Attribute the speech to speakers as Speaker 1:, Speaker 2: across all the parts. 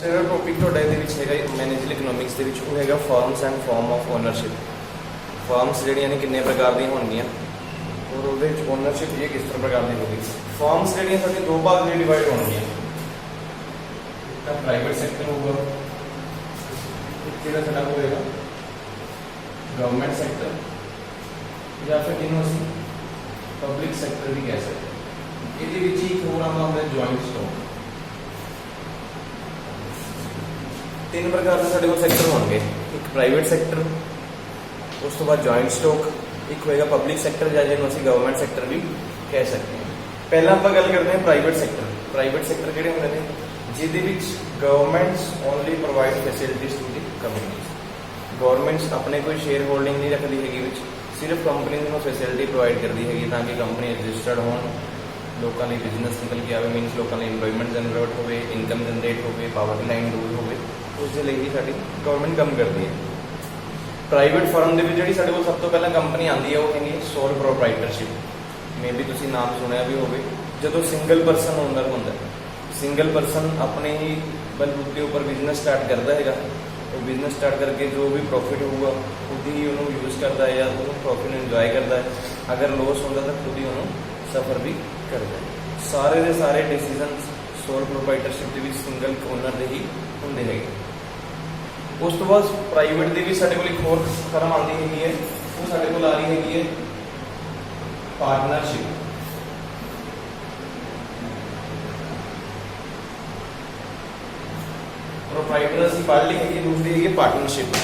Speaker 1: ਜਿਹੜਾ ਟੌਪਿਕ ਤੁਹਾਡਾ ਇਹਦੇ ਵਿੱਚ ਹੈਗਾ ਮੈਨੇਜਰ ਇਕਨੋਮਿਕਸ ਦੇ ਵਿੱਚ ਉਹ ਹੈਗਾ firms and farm of ownership. Firms ਜਿਹੜੀਆਂ ਨੇ ਕਿੰਨੇ ਪ੍ਰਕਾਰ ਦੀਆਂ ਹੋਣਗੀਆਂ ਔਰ ਉਹਦੇ ਵਿੱਚ ਓਨਰਸ਼ਿਪ ਇਹ ਕਿਸ ਤਰ੍ਹਾਂ ਪ੍ਰਕਾਰ ਦੀ ਹੋਗੀ। ਫਰਮਸ ਜਿਹੜੀਆਂ ਸਾਡੀ ਦੋ ਭਾਗ ਵਿੱਚ ਡਿਵਾਈਡ ਹੋਣਗੀਆਂ, ਤਾਂ ਪ੍ਰਾਈਵੇਟ ਸੈਕਟਰ ਹੋਊਗਾ, ਇੱਕ ਜਿਹੜਾ ਸਾਡਾ ਹੋਏਗਾ ਗਵਰਨਮੈਂਟ ਸੈਕਟਰ ਜਾਂ ਫਿਰ ਜਿਹਨੂੰ ਅਸੀਂ ਪਬਲਿਕ ਸੈਕਟਰ ਵੀ ਕਹਿ ਸਕਦੇ ਹਾਂ। ਇਹਦੇ ਵਿੱਚ ਹੀ ਇੱਕ ਹੋਰ ਆਉਂਦਾ ਹੁੰਦਾ ਜੁਆਇੰਟ ਸਟਾਕ। तीन प्रकार के साढ़े को सैक्टर होंगे, एक प्राइवेट सैक्टर, उस तो बाद जॉइंट स्टॉक, एक होएगा पब्लिक सैक्टर या जिन्होंने ਅਸੀਂ गवर्नमेंट सैक्टर भी कह सकते हैं। पहला ਆਪਾਂ ਗੱਲ ਕਰਦੇ ਹਾਂ प्राइवेट सैक्टर। प्राइवेट सैक्टर ਕਿਹੜੇ ਹੁੰਦੇ ਨੇ ਜਿਹਦੇ ਵਿੱਚ governments only provide facilities to the companies. Governments ਆਪਣੇ ਕੋਈ ਸ਼ੇਅਰ ਹੋਲਡਿੰਗ ਨਹੀਂ ਰੱਖਦੀ ਹੈਗੀ ਵਿੱਚ, ਸਿਰਫ ਕੰਪਨੀ ਨੂੰ ਫੈਸਿਲਿਟੀ ਪ੍ਰੋਵਾਈਡ ਕਰਦੀ ਹੈਗੀ ਤਾਂ ਕਿ ਕੰਪਨੀ ਰਜਿਸਟਰਡ ਹੋਣ, ਲੋਕਾਂ ਲਈ ਬਿਜ਼ਨਸ ਨਿਕਲ ਕੇ ਆਵੇ, ਮੀਨਸ ਲੋਕਾਂ ਲਈ ਇੰਪਲੋਇਮੈਂਟ ਜਨਰੇਟ ਹੋਵੇ, ਇਨਕਮ ਜਨਰੇਟ ਹੋਵੇ, ਪਾਵਰ ਲਾਈਨ ਦੂਰ ਹੋਵੇ, उसके लिए ही साड़ी गवर्नमेंट कम करती है। प्राइवेट फर्म के जी साढ़े को सब तो पहला कंपनी आती है वो है सोल प्रोप्राइटरशिप। मे भी तुम नाम सुनिया भी हो, जो सिंगल परसन ओनर होंगे, सिंगल परसन अपने ही बलबूते उपर बिजनेस स्टार्ट करता है, तो बिजनेस स्टार्ट करके जो भी प्रॉफिट होगा खुद ही उन्होंने यूज़ करता है या प्रॉफिट इंजॉय करता है, अगर लॉस होता तो खुद ही उन्होंने सफर भी करता है। सारे के सारे डिसीजन सोल प्रोप्राइटरशिप के सिंगल ओनर के ही होंगे है। उस तो बाद प्राइवेट की भी साढ़े को एक होर फर्म आती है, वो साढ़े को आ रही है पार्टनरशिप। प्रोप्राइटर असीं पढ़ ली है, दूसरी है पार्टनरशिप।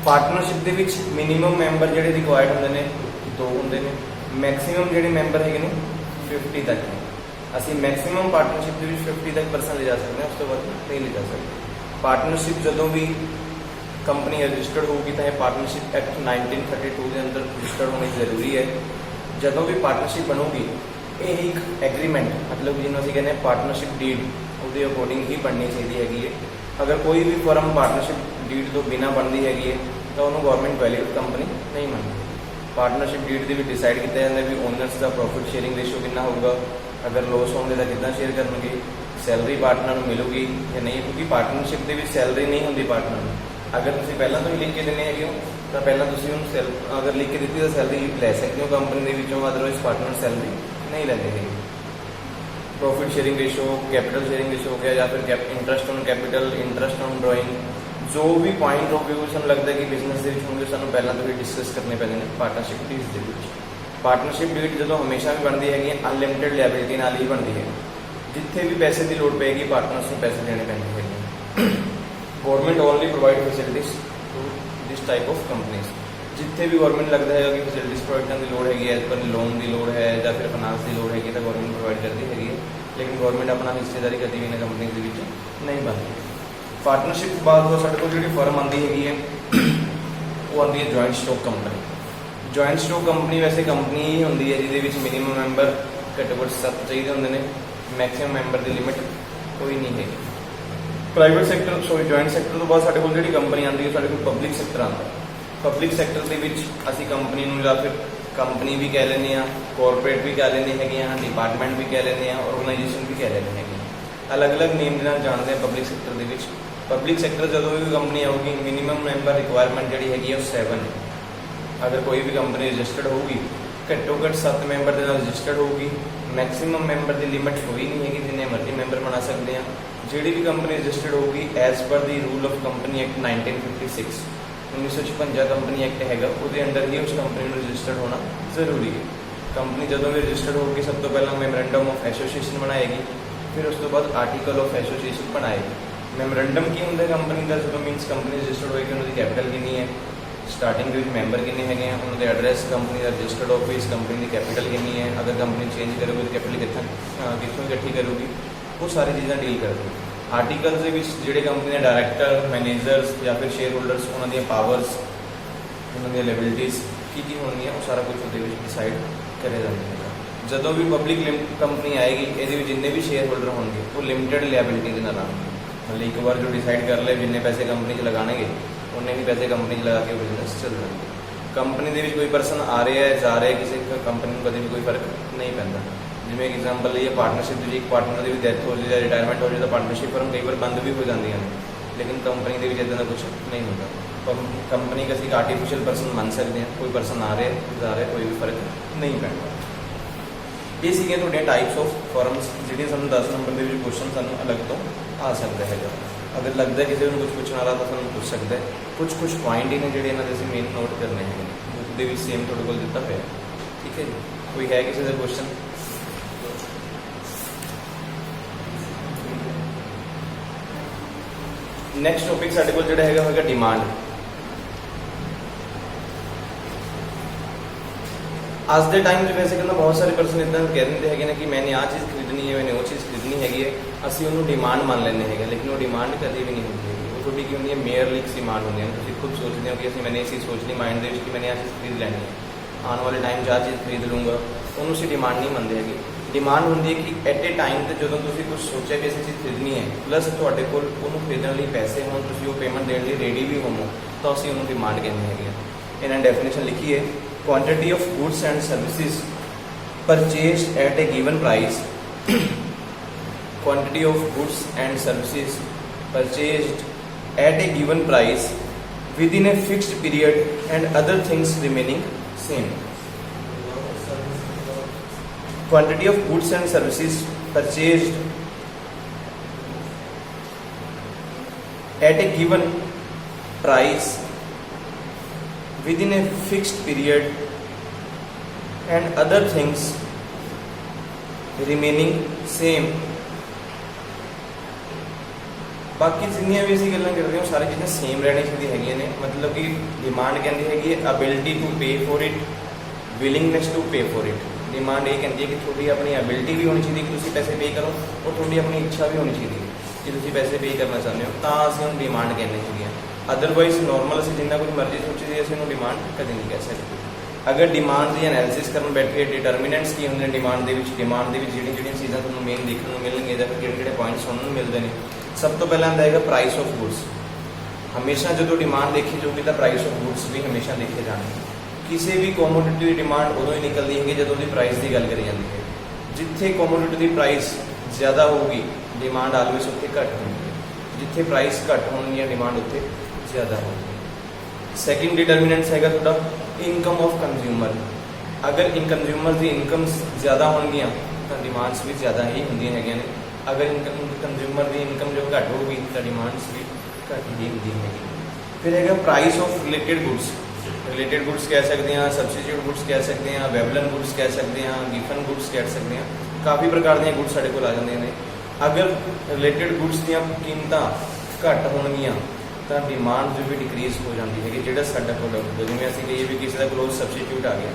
Speaker 1: पार्टनरशिप के विच मिनीमम मैंबर जिहड़े रिक्वायर्ड होंदे ने दो होंदे ने, मैक्सीमम जिहड़े मैंबर है 50 तक ने। असीं मैक्सीमम पार्टनरशिप के विच 50 तक परसन ले जा सकते हैं, उस तो बाद नहीं ले जा सकते। पार्टनरशिप जदों भी कंपनी रजिस्टर्ड होगी तो पार्टनरशिप एक्ट 1932 के अंदर रजिस्टर्ड होनी जरूरी है। जदों भी पार्टनरशिप बनूगी ये एक एग्रीमेंट, मतलब जिन्होंने असीं कहते हैं पार्टनरशिप डीड, उसके अकॉर्डिंग ही बननी चाहिए है। अगर कोई भी फर्म पार्टनरशिप डीड तो बिना बनती हैगी तो उन्होंने गवर्नमेंट वैलिड कंपनी नहीं बनती। पार्टनरशिप डीड के डिसाइड किया जाता है भी ओनर्स का प्रॉफिट शेयरिंग रेशो कितना होगा, अगर लॉस होंगे तो कितना शेयर करनगे, सैलरी पार्टनर मिलूगी या नहीं, क्योंकि पार्टनरशिप के सैलरी नहीं होती पार्टनर। अगर तुम पहला तो ही लिख के देने है तो पहला तुम अगर लिख के दी तो सैलरी लै सकते हो कंपनी के, अदरवाइज पार्टनर सैलरी नहीं लेते हैं। Profit sharing ratio, capital sharing ratio हो गया, या फिर interest on capital, interest on drawing, जो भी पॉइंट ऑफ व्यू सू लगता है कि बिजनेस के होंगे सू पहला तो ही डिस्कस करने पैंदे ने पार्टनरशिप डीड के। पार्टनरशिप डीड जो हमेशा भी बनती है अनलिमिटेड लायबिलिटी नाल ही बनती है, जिथे भी पैसे की लोड़ पेगी पार्टनर्स को पैसे देने पैंदे हैं। Government only provide facilities to this type of companies. जिथे भी गवर्नमेंट लगता है कि फैसिलिटीज प्रोवाइड करने की लोड़ हैगी, एज पर लोन की लोड़ है या फिर फाइनांस की लोड़ हैगी तो गवर्नमेंट प्रोवाइड करती हैगी, लेकिन गवर्नमेंट अपना हिस्सेदारी कभी भी इन्होंने कंपनी के नहीं बनती। पार्टनरशिप के बाद साढ़े को जी फर्म आती हैगी वो आती है joint stock company. Joint stock company वैसे कंपनी ही होंगी है जिसे मिनीमम मैंबर घट्टो घट्ट 7 चाहिए होंगे ने, मैक्सीमम मैंबर की लिमिट कोई नहीं है। Private sector sorry joint sector तो बाद साढ़े को जी कंपनी आती है, साढ़े को पब्लिक सैक्टर आता है। पब्लिक सैक्टर के असी कंपनी या फिर कंपनी भी कह लें, कॉरपोरेट भी कह लें है, डिपार्टमेंट भी कह लें, ऑर्गेनाइजेशन भी कह लें है, अलग अलग नेम के जानते हैं पब्लिक सैक्टर के। पब्लिक सैक्टर जो भी कंपनी आऊगी मिनीमम मैंबर रिक्वायरमेंट जी हैगी 7 है। अगर कोई भी कंपनी रजिस्टर्ड होगी घट्टो घट्ट 7 मैंबर के रजिस्टर्ड होगी, मैक्सीमम मैंबर की लिमिट कोई नहीं है, जिन्हें मर्जी मैंबर बना सकते हैं। जी भी कंपनी रजिस्टर्ड होगी as per the rule of company act 1956 1956 company act हैगा, उसके अंडर ही उस कंपनी में रजिस्टर्ड होना जरूरी है। कंपनी जो भी रजिस्टर्ड होगी सब तो पहला मैमोरेंडम ऑफ एसोसीएशन बनाएगी, फिर उस तो बाद आर्टिकल ऑफ एसोसीएशन बनाएगी। मैमोरेंडम की होंगे कंपनी का जो मीनस कंपनी रजिस्टर्ड होगी उन्होंने कैपिटल कितनी है, स्टार्टिंग के मैंबर कितने हैं, उन्होंने एड्रैस कंपनी का रजिस्टर्ड ऑफिस, कंपनी की कैपिटल कितनी है, अगर कंपनी चेंज करोगी तो कैपिटल कितों इकट्ठी करोगी, वो सारी चीज़ें डील करती है। आर्टिकल्स के जोड़े कंपनी के डायरैक्टर, मैनेजर्स या फिर शेयर होल्डर्स उन्होंने पावर्स, उन्होंने लायबिलिटीज़ की होनी है, वो सारा कुछ वो डिसाइड करे जाते हैं। जो भी पब्लिक कंपनी आएगी ये जिन्ने भी शेयर होल्डर होंगे वो लिमिटेड लायबिलिटी के नाल आएंगे, मतलब एक बार जो डिसाइड कर ले जिन्ने पैसे कंपनी लगाने उन्ने ही पैसे कंपनी लगा के बिजनेस चल जाएंगे। कंपनी के कोई परसन आ रहा है जा रहा है, किसी कंपनी को कभी भी कोई फर्क नहीं पैंता। ਜਿਵੇਂ ਐਗਜ਼ਾਮਪਲ ਲਈਏ ਪਾਰਟਨਰਸ਼ਿਪ ਦੀ, ਇੱਕ ਪਾਰਟਨਰ ਦੀ ਵੀ ਡੈਥ ਹੋ ਜਾਏ ਜਾਂ ਰਿਟਾਇਰਮੈਂਟ ਹੋ ਜਾਏ ਤਾਂ ਪਾਰਟਨਰਸ਼ਿਪ ਫਰਮ ਕਈ ਵਾਰ ਬੰਦ ਵੀ ਹੋ ਜਾਂਦੀਆਂ ਨੇ, ਲੇਕਿਨ ਕੰਪਨੀ ਦੇ ਵਿੱਚ ਇੱਦਾਂ ਦਾ ਕੁਝ ਨਹੀਂ ਹੁੰਦਾ। ਕੰਪਨੀ ਕਿ ਅਸੀਂ ਆਰਟੀਫਿਸ਼ੀਅਲ ਪਰਸਨ ਮੰਨ ਸਕਦੇ ਹਾਂ, ਕੋਈ ਪਰਸਨ ਆ ਰਿਹਾ ਜਾ ਰਿਹਾ, ਕੋਈ ਵੀ ਫਰਕ ਨਹੀਂ ਪੈਂਦਾ। ਇਹ ਸੀਗੀਆਂ ਤੁਹਾਡੀਆਂ ਟਾਈਪਸ ਆਫ ਫਰਮਸ ਜਿਹੜੀਆਂ ਸਾਨੂੰ 10 ਨੰਬਰ ਦੇ ਵਿੱਚ ਕੁਐਸਚਨ ਸਾਨੂੰ ਅਲੱਗ ਤੋਂ ਆ ਸਕਦਾ ਹੈਗਾ। ਅਗਰ ਲੱਗਦਾ ਕਿਸੇ ਨੂੰ ਕੁਝ ਪੁੱਛਣ ਵਾਲਾ ਤਾਂ ਸਾਨੂੰ ਪੁੱਛ ਸਕਦਾ ਹੈ। ਕੁਝ ਪੁਆਇੰਟ ਹੀ ਨੇ ਜਿਹੜੇ ਇਹਨਾਂ ਦੇ ਅਸੀਂ ਮੇਨ ਨੋਟ ਕਰਨੇ ਹੈਗੇ, ਬੁੱਕ ਦੇ ਵਿੱਚ ਸੇਮ ਤੁਹਾਡੇ ਕੋਲ ਦਿੱਤਾ ਹੋਇਆ, ਠੀਕ ਹੈ ਜੀ। ਕੋਈ ਹੈ ਕਿਸੇ ਦਾ ਕੁਐਸਚਨ? ਨੈਕਸਟ ਟੌਪਿਕ ਸਾਡੇ ਕੋਲ ਜਿਹੜਾ ਹੈਗਾ ਹੋਏਗਾ ਡਿਮਾਂਡ। ਅੱਜ ਦੇ ਟਾਈਮ 'ਚ ਵੈਸੇ ਕਹਿੰਦਾ ਬਹੁਤ ਸਾਰੇ ਪਰਸਨ ਇੱਦਾਂ ਕਹਿ ਦਿੰਦੇ ਹੈਗੇ ਨੇ ਕਿ ਮੈਨੇ ਆਹ ਚੀਜ਼ ਖਰੀਦਣੀ ਹੈ, ਮੈਨੇ ਉਹ ਚੀਜ਼ ਖਰੀਦਣੀ ਹੈਗੀ ਹੈ, ਅਸੀਂ ਉਹਨੂੰ ਡਿਮਾਂਡ ਮੰਨ ਲੈਂਦੇ ਹੈਗੇ, ਲੇਕਿਨ ਉਹ ਡਿਮਾਂਡ ਕਦੇ ਵੀ ਨਹੀਂ ਹੁੰਦੀ ਹੈਗੀ। ਉਹ ਤੁਹਾਡੀ ਕੀ ਹੁੰਦੀ ਹੈ, ਮੇਅਰਲੀ ਇੱਕ ਡਿਮਾਂਡ ਹੁੰਦੀ ਹੈ। ਤੁਸੀਂ ਖੁਦ ਸੋਚਦੇ ਹੋ ਕਿ ਅਸੀਂ ਮੈਨੇ ਇਹ ਚੀਜ਼ ਸੋਚ ਲਈ ਮਾਈਂਡ ਦੇ ਵਿੱਚ ਕਿ ਮੈਨੇ ਆਹ ਚੀਜ਼ ਖਰੀਦ ਲੈਣੀ ਹੈ, ਆਉਣ ਵਾਲੇ ਟਾਈਮ 'ਚ ਆਹ ਚੀਜ਼ ਖਰੀਦ ਲੂੰਗਾ, ਉਹਨੂੰ ਅਸੀਂ ਡਿਮਾਂਡ ਨਹੀਂ ਮੰਨਦੇ ਹੈਗੇ। ਡਿਮਾਂਡ ਹੁੰਦੀ ਹੈ ਕਿ ਐਟ ਏ ਟਾਈਮ ਤੇ ਜਦੋਂ ਤੁਸੀਂ ਕੁਝ ਸੋਚਿਆ ਕਿ ਅਸੀਂ ਚੀਜ਼ ਖਰੀਦਣੀ ਹੈ, ਪਲੱਸ ਤੁਹਾਡੇ ਕੋਲ ਉਹਨੂੰ ਖਰੀਦਣ ਲਈ ਪੈਸੇ ਹੋਣ, ਤੁਸੀਂ ਉਹ ਪੇਮੈਂਟ ਦੇਣ ਲਈ ਰੈਡੀ ਵੀ ਹੋਵੋ, ਤਾਂ ਅਸੀਂ ਉਹਨੂੰ ਡਿਮਾਂਡ ਕਹਿੰਦੇ ਹੈਗੇ। ਇਹਨਾਂ ਡੈਫੀਨੇਸ਼ਨ ਲਿਖੀ ਹੈ, quantity of goods and services purchased at a given price, quantity of goods and services purchased at a given price within a fixed period and other things remaining same. Quantity of goods and services purchased at a given price within a fixed period and other things remaining same। ਬਾਕੀ ਜਿੰਨੀਆਂ ਵੀ ਅਸੀਂ ਗੱਲਾਂ ਕਰਦੇ ਹਾਂ ਸਾਰੀ ਚੀਜ਼ਾਂ same ਰਹਿਣੀ ਚਾਹੀਦੀ ਹੈਗੀਆਂ ਨੇ। ਮਤਲਬ ਕਿ ਡਿਮਾਂਡ ਕਹਿੰਦੀ ਹੈਗੀ ਹੈ ability to pay for it, willingness to pay for it. Demand ਇਹ ਕਹਿੰਦੀ ਹੈ ਕਿ ਤੁਹਾਡੀ ਆਪਣੀ ਅਬਿਲਿਟੀ ਵੀ ਹੋਣੀ ਚਾਹੀਦੀ ਕਿ ਤੁਸੀਂ ਪੈਸੇ ਪੇ ਕਰੋ, ਔਰ ਤੁਹਾਡੀ ਆਪਣੀ ਇੱਛਾ ਵੀ ਹੋਣੀ ਚਾਹੀਦੀ ਹੈ ਕਿ ਤੁਸੀਂ ਪੈਸੇ ਪੇ ਕਰਨਾ ਚਾਹੁੰਦੇ ਹੋ, ਤਾਂ ਅਸੀਂ ਉਹਨੂੰ ਡਿਮਾਂਡ ਕਹਿੰਦੇ ਹੈਗੇ ਹਾਂ। ਅਦਰਵਾਈਜ਼ ਨੋਰਮਲ ਅਸੀਂ ਜਿੰਨਾ ਕੁਝ ਮਰਜ਼ੀ ਸੋਚੀਏ ਅਸੀਂ ਉਹਨੂੰ ਡਿਮਾਂਡ ਕਦੇ ਨਹੀਂ ਕਹਿ ਸਕਦੇ। ਅਗਰ ਡਿਮਾਂਡ ਦੀ ਐਨਾਲਿਸਿਸ ਕਰਨ ਬੈਠੇ ਡਿਟਰਮੀਨੈਂਟਸ ਕੀ ਹੁੰਦੇ ਨੇ ਡਿਮਾਂਡ ਦੇ ਵਿੱਚ ਜਿਹੜੀਆਂ ਚੀਜ਼ਾਂ ਤੁਹਾਨੂੰ ਮੇਨ ਦੇਖਣ ਨੂੰ ਮਿਲਣਗੀਆਂ ਜਾਂ ਕਿਹੜੇ ਪੁਆਇੰਟਸ ਉਹਨਾਂ ਨੂੰ ਮਿਲਦੇ ਨੇ। ਸਭ ਤੋਂ ਪਹਿਲਾਂ ਆਉਂਦਾ ਹੈਗਾ ਪ੍ਰਾਈਸ ਆਫ ਗੁੱਡਸ। ਹਮੇਸ਼ਾ ਜਦੋਂ ਡਿਮਾਂਡ ਦੇਖੀ ਜਾਊਗੀ ਤਾਂ ਪ੍ਰਾਈਸ ਆਫ ਗੁੱਡਸ ਵੀ ਹਮੇਸ਼ਾ ਦੇਖੇ ਜਾਣਗੇ। ਕਿਸੇ ਵੀ ਕੋਮੋਡਿਟੀ ਦੀ ਡਿਮਾਂਡ ਉਦੋਂ ਹੀ ਨਿਕਲਦੀ ਹੈਗੀ ਜਦੋਂ ਉਹਦੀ ਪ੍ਰਾਈਸ ਦੀ ਗੱਲ ਕਰੀ ਜਾਂਦੀ ਹੈ। ਜਿੱਥੇ ਕੋਮੋਡਿਟੀ ਦੀ ਪ੍ਰਾਈਸ ਜ਼ਿਆਦਾ ਹੋਊਗੀ ਡਿਮਾਂਡ ਆਲਵੇਸ ਉੱਥੇ ਘੱਟ ਹੁੰਦੀ ਹੈ, ਜਿੱਥੇ ਪ੍ਰਾਈਸ ਘੱਟ ਹੋਣਗੀਆਂ ਡਿਮਾਂਡ ਉੱਥੇ ਜ਼ਿਆਦਾ ਹੋਊਗੀ। ਸੈਕਿੰਡ ਡਿਟਰਮੀਨੈਂਟਸ ਹੈਗਾ ਤੁਹਾਡਾ ਇਨਕਮ ਆਫ ਕੰਜ਼ਿਊਮਰ। ਅਗਰ ਕੰਜ਼ਿਊਮਰ ਦੀ ਇਨਕਮਸ ਜ਼ਿਆਦਾ ਹੋਣਗੀਆਂ ਤਾਂ ਡਿਮਾਂਡਸ ਵੀ ਜ਼ਿਆਦਾ ਹੀ ਹੁੰਦੀਆਂ ਹੈਗੀਆਂ ਨੇ। ਅਗਰ ਕੰਜ਼ਿਊਮਰ ਦੀ ਇਨਕਮ ਜੋ ਘੱਟ ਹੋਊਗੀ ਤਾਂ ਡਿਮਾਂਡਸ ਵੀ ਘੱਟ ਹੀ ਹੁੰਦੀਆਂ ਹੈਗੀਆਂ। ਫਿਰ ਹੈਗਾ price of related goods. Related goods ਕਹਿ ਸਕਦੇ ਹਾਂ, ਸਬਸਟੀਟਿਊਟ ਗੁੱਡਸ ਕਹਿ ਸਕਦੇ ਹਾਂ, ਵੈਬਲਨ ਗੁੱਡਸ ਕਹਿ ਸਕਦੇ ਹਾਂ, ਗਿਫਨ ਗੁੱਡਸ ਕਹਿ ਸਕਦੇ ਹਾਂ। ਕਾਫੀ ਪ੍ਰਕਾਰ ਦੀਆਂ ਗੁੱਡਸ ਸਾਡੇ ਕੋਲ ਆ ਜਾਂਦੀਆਂ ਨੇ। ਅਗਰ ਰਿਲੇਟਡ ਗੁੱਡਸ ਦੀਆਂ ਕੀਮਤਾਂ ਘੱਟ ਹੋਣਗੀਆਂ ਤਾਂ ਡਿਮਾਂਡ ਜੋ ਵੀ ਡਿਕਰੀਜ਼ ਹੋ ਜਾਂਦੀ ਹੈਗੀ। ਜਿਹੜਾ ਸਾਡਾ ਪ੍ਰੋਡਕਟ ਜਿਵੇਂ ਅਸੀਂ ਕਹੀਏ ਵੀ ਕਿਸੇ ਦਾ ਕਲੋਜ਼ ਸਬਸਟੀਟਿਊਟ ਆ ਗਿਆ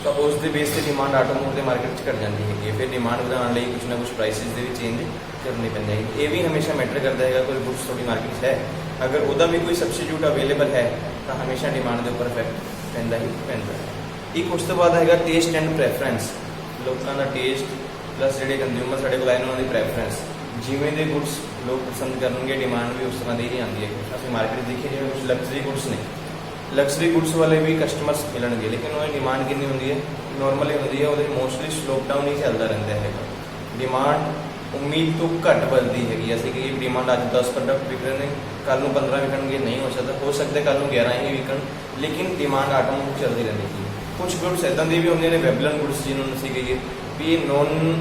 Speaker 1: ਤਾਂ ਉਸ ਦੇ ਬੇਸ ਤੇ ਡਿਮਾਂਡ ਆਟੋਮੋਟਿਵ ਦੇ ਮਾਰਕੀਟ 'ਚ ਘਟ ਜਾਂਦੀ ਹੈਗੀ। ਫਿਰ ਡਿਮਾਂਡ ਵਧਾਉਣ ਲਈ ਕੁਝ ਨਾ ਕੁਝ ਪ੍ਰਾਈਸਿਸ ਦੇ ਵਿੱਚ ਚੇਂਜ ਕਰਨੇ ਪੈਂਦੇ ਹੈਗੇ। ਇਹ ਵੀ ਹਮੇਸ਼ਾ ਮੈਟਰ ਕਰਦਾ ਹੈਗਾ ਕੋਈ ਗੁੱਡਸ ਤੁਹਾਡੀ ਮਾਰਕੀਟ 'ਚ ਹੈ, ਅਗਰ ਉਹਦਾ ਵੀ ਕੋਈ ਸਬਸਟੀਟਿਊਟ ਅਵੇਲੇਬਲ ਹੈ ਤਾਂ ਹਮੇਸ਼ਾ ਡਿਮਾਂਡ ਦੇ ਉੱਪਰ ਇਫੈਕਟ ਪੈਂਦਾ ਹੀ ਪੈਂਦਾ ਹੈ। ਇੱਕ ਉਸ ਤੋਂ ਬਾਅਦ ਹੈਗਾ ਟੇਸਟ ਐਂਡ ਪ੍ਰੈਫਰੈਂਸ। ਲੋਕਾਂ ਦਾ ਟੇਸਟ ਪਲੱਸ ਜਿਹੜੇ ਕੰਜ਼ਿਊਮਰ ਸਾਡੇ ਕੋਲ ਆਏ ਨੇ ਉਹਨਾਂ ਦੀ ਪ੍ਰੈਫਰੈਂਸ। ਜਿਵੇਂ ਦੇ ਗੁੱਡਸ ਲੋਕ ਪਸੰਦ ਕਰਨਗੇ ਡਿਮਾਂਡ ਵੀ ਉਸ ਤਰ੍ਹਾਂ ਦੀ ਹੀ ਆਉਂਦੀ ਹੈ। ਅਸੀਂ ਮਾਰਕੀਟ ਦੇਖੀਏ ਜਿਵੇਂ ਕੁਝ ਲਗਜ਼ਰੀ ਗੁੱਡਸ ਨੇ, ਲਗਜ਼ਰੀ ਗੁੱਡਸ ਵਾਲੇ ਵੀ ਕਸਟਮਰਸ ਮਿਲਣਗੇ, ਲੇਕਿਨ ਉਹਦੀ ਡਿਮਾਂਡ ਕਿੰਨੀ ਹੁੰਦੀ ਹੈ, ਨੋਰਮਲੀ ਹੁੰਦੀ ਹੈ। ਉਹਦੇ ਮੋਸਟਲੀ ਸਲੋਪ ਡਾਊਨ ਹੀ ਚੱਲਦਾ ਰਹਿੰਦਾ ਹੈਗਾ। ਡਿਮਾਂਡ ਉਮੀਦ ਤੋਂ ਘੱਟ ਵੱਧਦੀ ਹੈਗੀ। ਅਸੀਂ ਕਿ ਡਿਮਾਂਡ ਅੱਜ 10 ਪ੍ਰੋਡਕਟ ਵਿਕ ਰਹੇ ਨੇ, ਕੱਲ੍ਹ ਨੂੰ 15 ਵਿਕਣਗੇ, ਨਹੀਂ ਹੋ ਸਕਦਾ ਕੱਲ੍ਹ ਨੂੰ 11 ਹੀ ਵਿਕਣ, ਲੇਕਿਨ ਡਿਮਾਂਡ ਆਟੋਮੈਟਿਕ ਚੱਲਦੀ ਰਹਿੰਦੀ ਹੈ। ਕੁਝ ਗੁੱਡਸ ਇੱਦਾਂ ਦੇ ਵੀ ਹੁੰਦੇ ਨੇ ਵੈਬਲਨ ਗੁੱਡਸ ਜਿਹਨੂੰ ਅਸੀਂ ਕਹੀਏ ਵੀ ਇਹ ਨੋਨ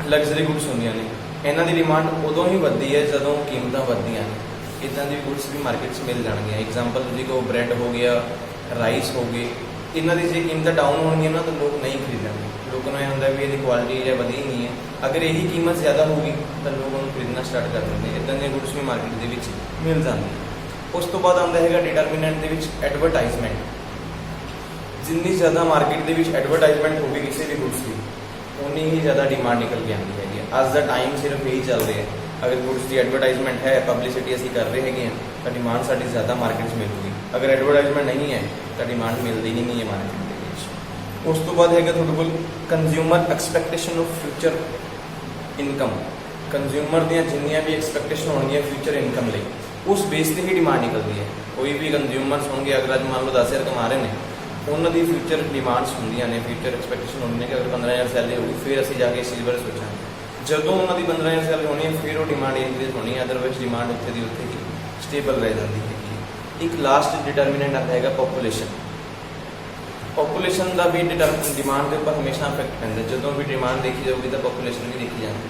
Speaker 1: ਲਗਜ਼ਰੀ ਗੁੱਡਸ ਹੁੰਦੀਆਂ ਨੇ। ਇਹਨਾਂ ਦੀ ਡਿਮਾਂਡ ਉਦੋਂ ਹੀ ਵੱਧਦੀ ਹੈ ਜਦੋਂ ਕੀਮਤਾਂ ਵੱਧਦੀਆਂ ਨੇ। ਇੱਦਾਂ ਦੀ ਗੁੱਡਸ ਵੀ ਮਾਰਕੀਟ 'ਚ ਮਿਲ ਜਾਣਗੀਆਂ। ਐਗਜ਼ਾਮਪਲ ਤੁਸੀਂ ਕਹੋ ਬ੍ਰੈਡ ਹੋ ਗਿਆ, ਰਾਈਸ ਹੋ ਗਏ, ਇਹਨਾਂ ਦੀ ਜੇ ਕੀਮਤਾਂ ਡਾਊਨ ਹੋਣਗੀਆਂ ਨਾ ਤਾਂ ਲੋਕ ਨਹੀਂ ਖਰੀਦਣਗੇ। ਲੋਕਾਂ ਨੂੰ ਇਹ ਹੁੰਦਾ ਵੀ ਇਹਦੀ ਕੁਆਲਿਟੀ ਜਾਂ ਵਧੀ ਨਹੀਂ ਹੈ। ਅਗਰ ਇਹੀ ਕੀਮਤ ਜ਼ਿਆਦਾ ਹੋਊਗੀ ਤਾਂ ਲੋਕ ਉਹਨੂੰ ਖਰੀਦਣਾ ਸਟਾਰਟ ਕਰ ਦਿੰਦੇ। ਇੱਦਾਂ ਦੀਆਂ ਗੁੱਡਸ ਵੀ ਮਾਰਕੀਟ ਦੇ ਵਿੱਚ ਮਿਲ ਜਾਂਦੀਆਂ। ਉਸ ਤੋਂ ਬਾਅਦ ਆਉਂਦਾ ਹੈਗਾ ਡਿਟਰਮੀਨੈਂਟ ਦੇ ਵਿੱਚ ਐਡਵਰਟਾਈਜ਼ਮੈਂਟ। ਜਿੰਨੀ ਜ਼ਿਆਦਾ ਮਾਰਕੀਟ ਦੇ ਵਿੱਚ ਐਡਵਰਟਾਈਜ਼ਮੈਂਟ ਹੋਵੇ ਕਿਸੇ ਵੀ ਗੁੱਡਸ ਦੀ ਉਨੀ ਹੀ ਜ਼ਿਆਦਾ ਡਿਮਾਂਡ ਨਿਕਲ ਕੇ ਆਉਂਦੀ ਹੈਗੀ। ਅੱਜ ਦਾ ਟਾਈਮ ਸਿਰਫ ਇਹੀ ਚੱਲ ਰਿਹਾ। ਅਗਰ ਗੁੱਡਸ ਦੀ ਐਡਵਰਟਾਈਜ਼ਮੈਂਟ ਹੈ, ਪਬਲਿਸਿਟੀ ਅਸੀਂ ਕਰ ਰਹੇ ਹੈਗੇ ਹਾਂ ਤਾਂ ਡਿਮਾਂਡ ਸਾਡੀ ਜ਼ਿਆਦਾ ਮਾਰਕੀਟ 'ਚ ਮਿਲੂਗੀ। ਅਗਰ ਐਡਵਰਟਾਈਜ਼ਮੈਂਟ ਨਹੀਂ ਹੈ ਤਾਂ ਡਿਮਾਂਡ ਮਿਲਦੀ ਹੀ ਨਹੀਂ ਹੈ ਮਾਰਕੀਟ ਦੇ ਵਿੱਚ। ਉਸ ਤੋਂ ਬਾਅਦ ਹੈਗਾ ਤੁਹਾਡੇ ਕੋਲ consumer expectation of future income. Consumer ਦੀਆਂ ਜਿੰਨੀਆਂ ਵੀ ਐਕਸਪੈਕਟੇਸ਼ਨ ਹੋਣਗੀਆਂ ਫਿਊਚਰ ਇਨਕਮ ਲਈ, ਉਸ ਬੇਸ ਤੇ ਹੀ ਡਿਮਾਂਡ ਨਿਕਲਦੀ ਹੈ। ਕੋਈ ਵੀ ਕੰਜ਼ਿਊਮਰਸ ਹੋਣਗੇ, ਅਗਰ ਅੱਜ ਮੰਨ ਲਓ 10,000 ਕਮਾ ਰਹੇ ਨੇ ਉਹਨਾਂ ਦੀ ਫਿਊਚਰ ਡਿਮਾਂਡਸ ਹੁੰਦੀਆਂ ਨੇ, ਫਿਊਚਰ ਐਕਸਪੈਕਟੇਸ਼ਨ ਹੁੰਦੀ ਨੇ ਕਿ ਅਗਰ 15,000 ਸੈਲਰੀ ਹੋਊਗੀ ਫਿਰ ਅਸੀਂ ਜਾ ਕੇ ਇਸ ਚੀਜ਼ ਬਾਰੇ ਸੋਚਾਂਗੇ। ਜਦੋਂ ਉਹਨਾਂ ਦੀ 15,000 ਸੈਲਰੀ ਹੋਣੀ ਹੈ ਫਿਰ ਉਹ ਡਿਮਾਂਡ ਇਨਕਰੀਜ਼ ਹੋਣੀ ਹੈ, ਅਦਰਵਾਈਜ਼ ਡਿਮਾਂਡ ਉੱਥੇ ਦੀ ਉੱਥੇ ਹੀ ਸਟੇਬਲ ਰਹਿ ਜਾਂਦੀ ਹੈ। ਇੱਕ ਲਾਸਟ ਡਿਟਰਮੀਨੈਂਟ ਆਉਂਦਾ ਹੈਗਾ ਪੋਪੂਲੇਸ਼ਨ। ਪੋਪੂਲੇਸ਼ਨ ਦਾ ਵੀ ਡਿਮਾਂਡ ਦੇ ਉੱਪਰ ਹਮੇਸ਼ਾ ਇਫੈਕਟ ਪੈਂਦਾ। ਜਦੋਂ ਵੀ ਡਿਮਾਂਡ ਦੇਖੀ ਜਾਊਗੀ ਤਾਂ ਪੋਪੂਲੇਸ਼ਨ ਵੀ ਦੇਖੀ ਜਾਂਦੀ,